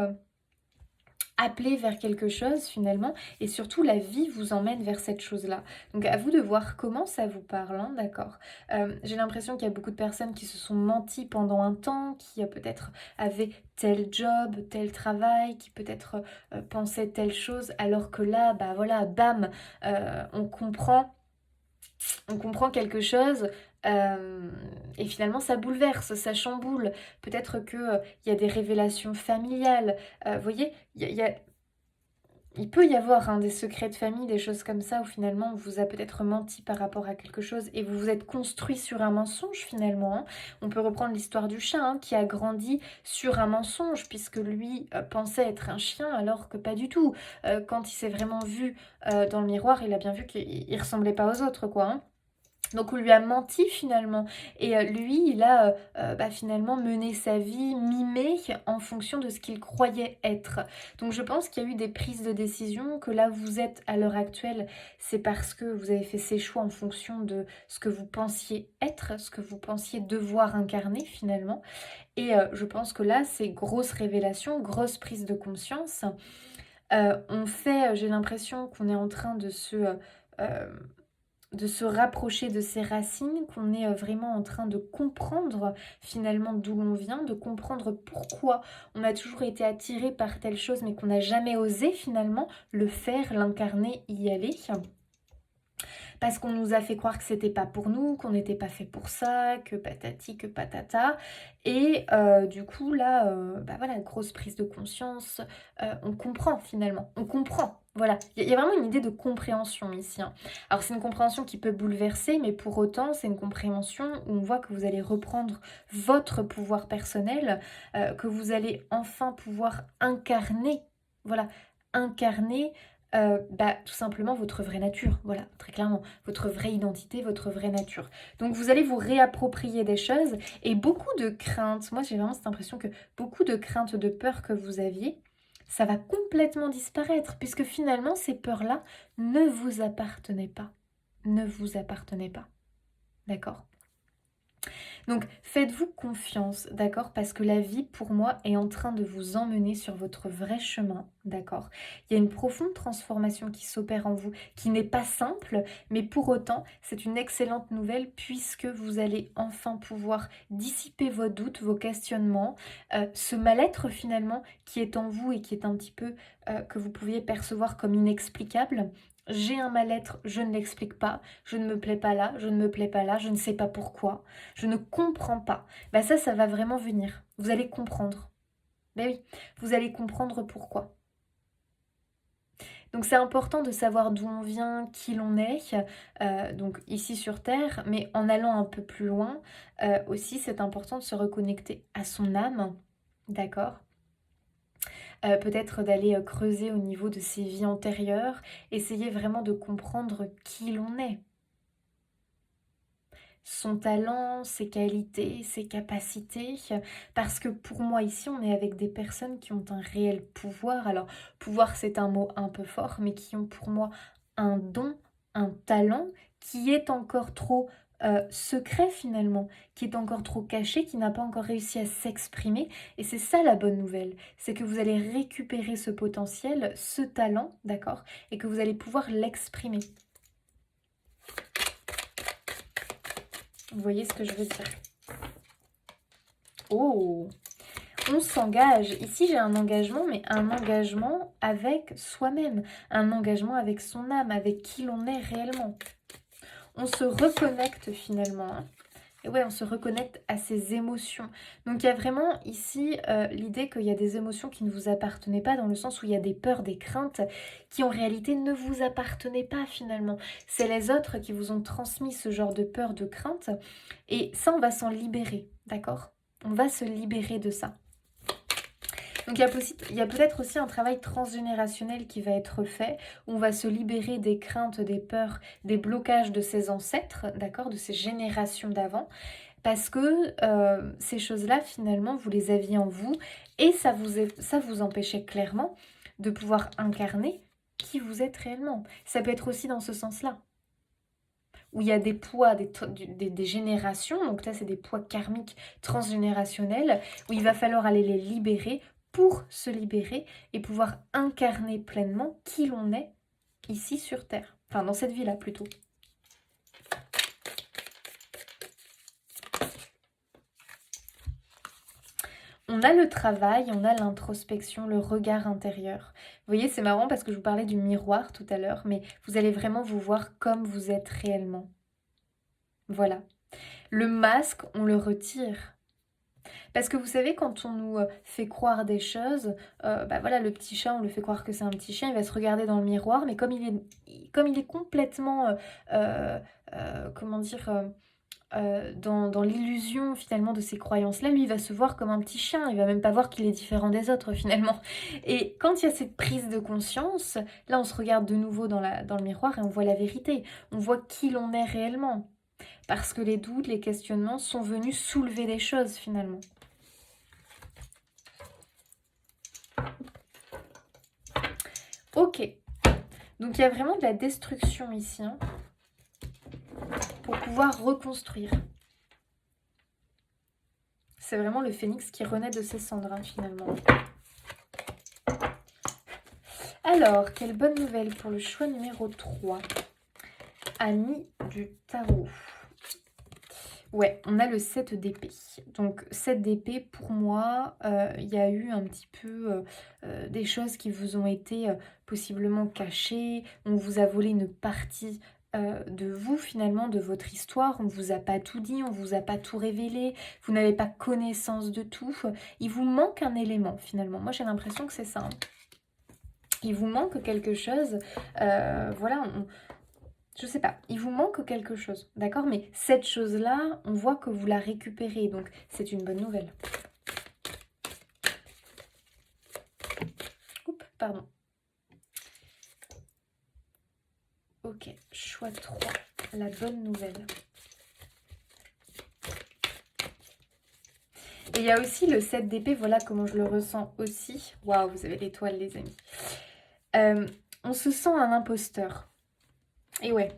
appelé vers quelque chose finalement. Et surtout, la vie vous emmène vers cette chose-là. Donc à vous de voir comment ça vous parle, hein, d'accord. J'ai l'impression qu'il y a beaucoup de personnes qui se sont menti pendant un temps, qui peut-être avaient tel job, tel travail, qui peut-être pensaient telle chose, alors que là, bah voilà, bam, on comprend quelque chose et finalement ça bouleverse, ça chamboule. Peut-être qu'il y a des révélations familiales. Vous voyez, il y a il peut y avoir des secrets de famille, des choses comme ça, où finalement on vous a peut-être menti par rapport à quelque chose et vous vous êtes construit sur un mensonge finalement. On peut reprendre l'histoire du chat qui a grandi sur un mensonge puisque lui pensait être un chien alors que pas du tout. Quand il s'est vraiment vu dans le miroir, il a bien vu qu'il ressemblait pas aux autres quoi. Donc on lui a menti finalement et lui il a finalement mené sa vie mimée en fonction de ce qu'il croyait être. Donc je pense qu'il y a eu des prises de décision, que là vous êtes à l'heure actuelle, c'est parce que vous avez fait ces choix en fonction de ce que vous pensiez être, ce que vous pensiez devoir incarner finalement. Et je pense que là c'est grosse révélation, grosse prise de conscience. J'ai l'impression qu'on est en train de se rapprocher de ses racines, qu'on est vraiment en train de comprendre finalement d'où l'on vient, de comprendre pourquoi on a toujours été attiré par telle chose mais qu'on n'a jamais osé finalement le faire, l'incarner, y aller. Parce qu'on nous a fait croire que c'était pas pour nous, qu'on n'était pas fait pour ça, que patati, que patata. Et du coup, là, voilà, grosse prise de conscience. On comprend finalement, on comprend. Voilà, il y a vraiment une idée de compréhension ici. Alors c'est une compréhension qui peut bouleverser, mais pour autant, c'est une compréhension où on voit que vous allez reprendre votre pouvoir personnel, que vous allez enfin pouvoir incarner, voilà, incarner tout simplement votre vraie nature, voilà, très clairement, votre vraie identité, votre vraie nature. Donc vous allez vous réapproprier des choses et beaucoup de craintes, moi j'ai vraiment cette impression que beaucoup de craintes, de peurs que vous aviez, ça va complètement disparaître puisque finalement ces peurs-là ne vous appartenaient pas. Ne vous appartenaient pas. D'accord ? Donc faites-vous confiance, d'accord? Parce que la vie, pour moi, est en train de vous emmener sur votre vrai chemin, d'accord? Il y a une profonde transformation qui s'opère en vous, qui n'est pas simple, mais pour autant, c'est une excellente nouvelle puisque vous allez enfin pouvoir dissiper vos doutes, vos questionnements, ce mal-être finalement qui est en vous et qui est un petit peu que vous pouviez percevoir comme inexplicable. J'ai un mal-être, je ne l'explique pas, je ne me plais pas là, je ne me plais pas là, je ne sais pas pourquoi, je ne comprends pas. Ça va vraiment venir. Vous allez comprendre. Oui, vous allez comprendre pourquoi. Donc c'est important de savoir d'où on vient, qui l'on est, donc ici sur Terre, mais en allant un peu plus loin, aussi c'est important de se reconnecter à son âme, d'accord ? Peut-être d'aller creuser au niveau de ses vies antérieures, essayer vraiment de comprendre qui l'on est. Son talent, ses qualités, ses capacités, parce que pour moi ici on est avec des personnes qui ont un réel pouvoir. Alors pouvoir c'est un mot un peu fort, mais qui ont pour moi un don, un talent qui est encore trop secret finalement, qui est encore trop caché, qui n'a pas encore réussi à s'exprimer. Et c'est ça la bonne nouvelle, c'est que vous allez récupérer ce potentiel, ce talent, d'accord, et que vous allez pouvoir l'exprimer. Vous voyez ce que je veux dire? Oh, on s'engage. Ici, j'ai un engagement, mais un engagement avec soi-même. Un engagement avec son âme, avec qui l'on est réellement. On se reconnecte finalement. Et ouais, on se reconnecte à ses émotions. Donc il y a vraiment ici l'idée qu'il y a des émotions qui ne vous appartenaient pas, dans le sens où il y a des peurs, des craintes qui en réalité ne vous appartenaient pas finalement. C'est les autres qui vous ont transmis ce genre de peur, de crainte. Et ça, on va s'en libérer, d'accord? On va se libérer de ça. Donc il y a peut-être aussi un travail transgénérationnel qui va être fait, où on va se libérer des craintes, des peurs, des blocages de ses ancêtres, d'accord, de ces générations d'avant, parce que ces choses-là, finalement, vous les aviez en vous, et ça vous empêchait clairement de pouvoir incarner qui vous êtes réellement. Ça peut être aussi dans ce sens-là, où il y a des poids, des générations, donc là c'est des poids karmiques transgénérationnels, où il va falloir aller les libérer pour se libérer et pouvoir incarner pleinement qui l'on est ici sur Terre. Enfin, dans cette vie-là plutôt. On a le travail, on a l'introspection, le regard intérieur. Vous voyez, c'est marrant parce que je vous parlais du miroir tout à l'heure, mais vous allez vraiment vous voir comme vous êtes réellement. Voilà. Le masque, on le retire. Parce que vous savez, quand on nous fait croire des choses, bah voilà, le petit chat, on le fait croire que c'est un petit chien, il va se regarder dans le miroir, mais comme il est complètement, euh, comment dire, dans l'illusion finalement de ces croyances-là, lui il va se voir comme un petit chien, il va même pas voir qu'il est différent des autres finalement. Et quand il y a cette prise de conscience, là on se regarde de nouveau dans le miroir et on voit la vérité, on voit qui l'on est réellement. Parce que les doutes, les questionnements sont venus soulever des choses finalement. Ok, donc il y a vraiment de la destruction ici, hein, pour pouvoir reconstruire. C'est vraiment le phénix qui renaît de ses cendres, hein, finalement. Alors, quelle bonne nouvelle pour le choix numéro 3. Amis du tarot. Ouais, on a le 7 d'épée. Donc 7 d'épée, pour moi, il y a eu un petit peu des choses qui vous ont été possiblement cachées. On vous a volé une partie de vous, finalement, de votre histoire. On ne vous a pas tout dit, on ne vous a pas tout révélé. Vous n'avez pas connaissance de tout. Il vous manque un élément, finalement. Moi, j'ai l'impression que c'est ça, hein. Il vous manque quelque chose. Voilà, je sais pas, il vous manque quelque chose, d'accord? Mais cette chose-là, on voit que vous la récupérez, donc c'est une bonne nouvelle. Oups, pardon. Ok, choix 3, la bonne nouvelle. Et il y a aussi le 7 d'épée, voilà comment je le ressens aussi. Waouh, vous avez l'étoile, les amis. On se sent un imposteur. Et ouais,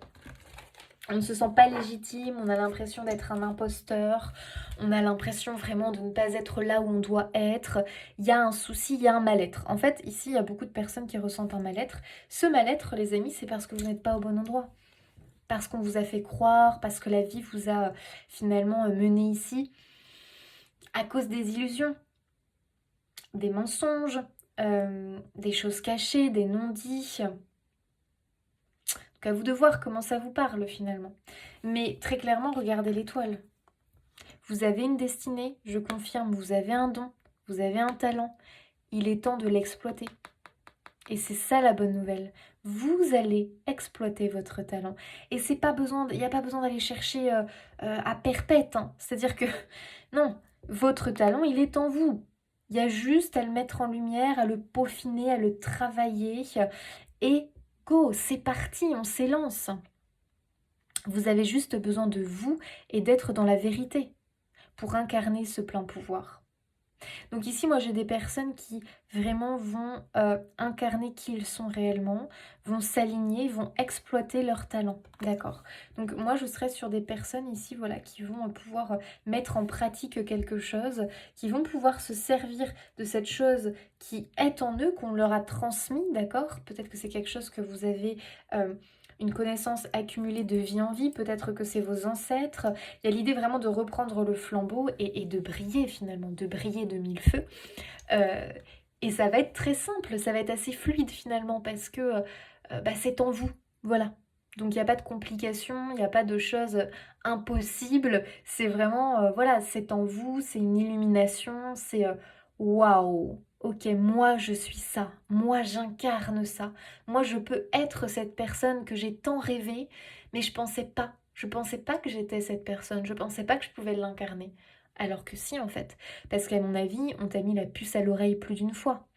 on ne se sent pas légitime, on a l'impression d'être un imposteur, on a l'impression vraiment de ne pas être là où on doit être. Il y a un souci, il y a un mal-être. En fait, ici, il y a beaucoup de personnes qui ressentent un mal-être. Ce mal-être, les amis, c'est parce que vous n'êtes pas au bon endroit. Parce qu'on vous a fait croire, parce que la vie vous a finalement mené ici à cause des illusions, des mensonges, des choses cachées, des non-dits. Donc à vous de voir comment ça vous parle finalement. Mais très clairement, regardez l'étoile. Vous avez une destinée, je confirme, vous avez un don, vous avez un talent. Il est temps de l'exploiter. Et c'est ça la bonne nouvelle. Vous allez exploiter votre talent. Et c'est pas besoin, il n'y a pas besoin d'aller chercher à perpète, hein. C'est-à-dire que non, votre talent, il est en vous. Il y a juste à le mettre en lumière, à le peaufiner, à le travailler. Et go, c'est parti, on s'élance. Vous avez juste besoin de vous et d'être dans la vérité pour incarner ce plein pouvoir. Donc ici, moi, j'ai des personnes qui vraiment vont incarner qui ils sont réellement, vont s'aligner, vont exploiter leur talent, d'accord? Donc moi, je serais sur des personnes ici, voilà, qui vont pouvoir mettre en pratique quelque chose, qui vont pouvoir se servir de cette chose qui est en eux, qu'on leur a transmis, d'accord? Peut-être que c'est quelque chose que vous avez... une connaissance accumulée de vie en vie, peut-être que c'est vos ancêtres. Il y a l'idée vraiment de reprendre le flambeau et de briller finalement, de briller de mille feux. Euh, et ça va être très simple, ça va être assez fluide finalement parce que bah, c'est en vous, voilà. Donc il n'y a pas de complications, il n'y a pas de choses impossibles. C'est vraiment, voilà, c'est en vous, c'est une illumination, c'est waouh, ok, moi je suis ça, moi j'incarne ça, moi je peux être cette personne que j'ai tant rêvé, mais je pensais pas. Je pensais pas que j'étais cette personne, je pensais pas que je pouvais l'incarner. Alors que si en fait, parce qu'à mon avis, on t'a mis la puce à l'oreille plus d'une fois.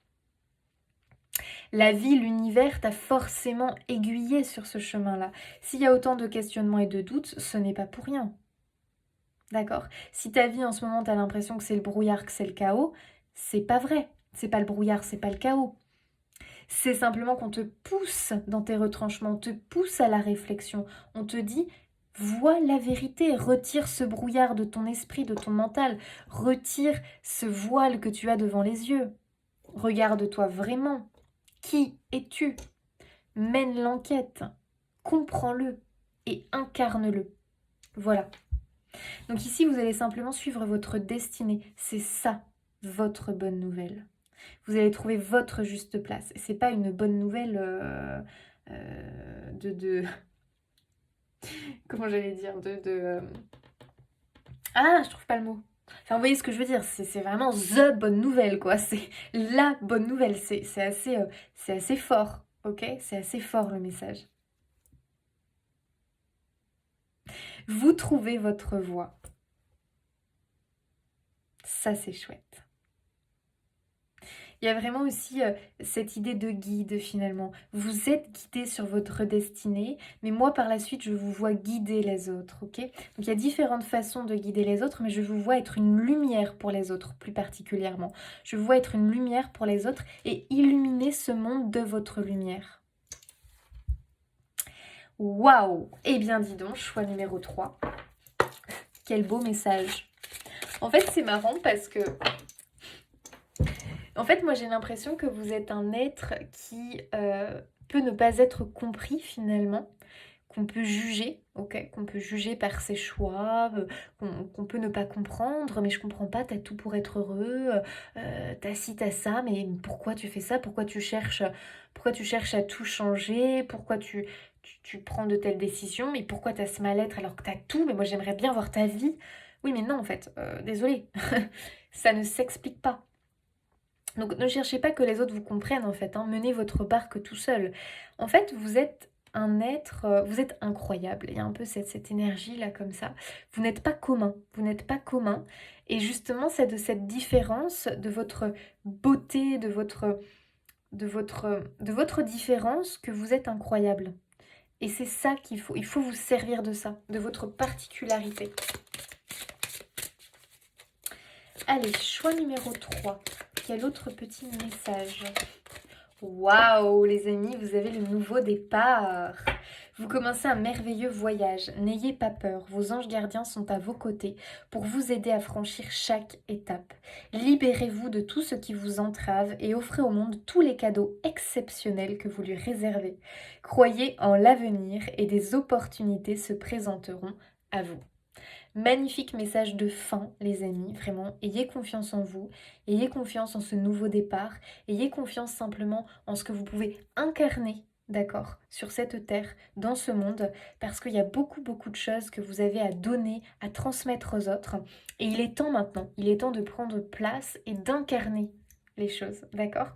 La vie, l'univers t'a forcément aiguillé sur ce chemin-là. S'il y a autant de questionnements et de doutes, ce n'est pas pour rien. D'accord? Si ta vie en ce moment, t'as l'impression que c'est le brouillard, que c'est le chaos, c'est pas vrai. C'est pas le brouillard, c'est pas le chaos. C'est simplement qu'on te pousse dans tes retranchements, on te pousse à la réflexion. On te dit, vois la vérité, retire ce brouillard de ton esprit, de ton mental, retire ce voile que tu as devant les yeux. Regarde-toi vraiment. Qui es-tu? Mène l'enquête, comprends-le et incarne-le. Voilà. Donc ici, vous allez simplement suivre votre destinée. C'est ça, votre bonne nouvelle. Vous allez trouver votre juste place. Et c'est pas une bonne nouvelle de... Comment j'allais dire Ah, je trouve pas le mot. Enfin, vous voyez ce que je veux dire, c'est vraiment the bonne nouvelle, quoi. C'est la bonne nouvelle. C'est assez fort, ok? C'est assez fort le message. Vous trouvez votre voie. Ça, c'est chouette. Il y a vraiment aussi cette idée de guide finalement. Vous êtes guidé sur votre destinée, mais moi par la suite je vous vois guider les autres, ok? Donc il y a différentes façons de guider les autres, mais je vous vois être une lumière pour les autres plus particulièrement. Je vous vois être une lumière pour les autres et illuminer ce monde de votre lumière. Waouh! Eh bien dis donc, choix numéro 3. Quel beau message. En fait c'est marrant parce que en fait, moi j'ai l'impression que vous êtes un être qui peut ne pas être compris finalement, qu'on peut juger, ok, qu'on peut juger par ses choix, qu'on peut ne pas comprendre, mais je comprends pas, t'as tout pour être heureux, t'as ci, t'as ça, mais pourquoi tu fais ça, pourquoi tu cherches à tout changer, pourquoi tu prends de telles décisions, mais pourquoi t'as ce mal-être alors que t'as tout, mais moi j'aimerais bien voir ta vie. Oui, mais non, en fait, désolé, ça ne s'explique pas. Donc ne cherchez pas que les autres vous comprennent en fait, hein. Menez votre barque tout seul. En fait, vous êtes un être, vous êtes incroyable. Il y a un peu cette énergie là comme ça. Vous n'êtes pas commun, vous n'êtes pas commun. Et justement, c'est de cette différence, de votre beauté, de votre différence que vous êtes incroyable. Et c'est ça il faut vous servir de ça, de votre particularité. Allez, choix numéro 3. Quel autre petit message? Waouh, les amis, vous avez le nouveau départ. Vous commencez un merveilleux voyage. N'ayez pas peur, vos anges gardiens sont à vos côtés pour vous aider à franchir chaque étape. Libérez-vous de tout ce qui vous entrave et offrez au monde tous les cadeaux exceptionnels que vous lui réservez. Croyez en l'avenir et des opportunités se présenteront à vous. Magnifique message de fin, les amis, vraiment. Ayez confiance en vous, ayez confiance en ce nouveau départ, ayez confiance simplement en ce que vous pouvez incarner, d'accord, sur cette terre, dans ce monde, parce qu'il y a beaucoup, beaucoup de choses que vous avez à donner, à transmettre aux autres. Et il est temps maintenant, il est temps de prendre place et d'incarner les choses, d'accord?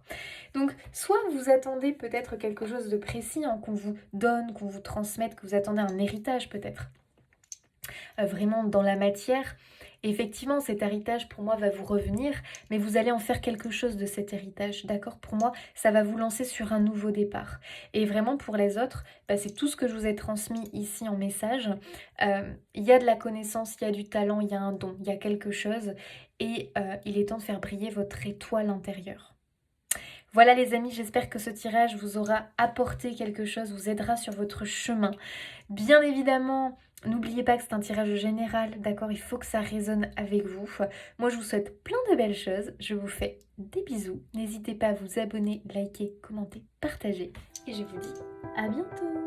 Donc, soit vous attendez peut-être quelque chose de précis, hein, qu'on vous donne, qu'on vous transmette, que vous attendez un héritage peut-être. Vraiment dans la matière. Et effectivement, cet héritage pour moi va vous revenir, mais vous allez en faire quelque chose de cet héritage, d'accord? Pour moi, ça va vous lancer sur un nouveau départ. Et vraiment pour les autres, bah, c'est tout ce que je vous ai transmis ici en message. Il y a de la connaissance, il y a du talent, il y a un don, il y a quelque chose. Et il est temps de faire briller votre étoile intérieure. Voilà les amis, j'espère que ce tirage vous aura apporté quelque chose, vous aidera sur votre chemin. Bien évidemment, n'oubliez pas que c'est un tirage général, d'accord? Il faut que ça résonne avec vous. Moi, je vous souhaite plein de belles choses. Je vous fais des bisous. N'hésitez pas à vous abonner, liker, commenter, partager. Et je vous dis à bientôt!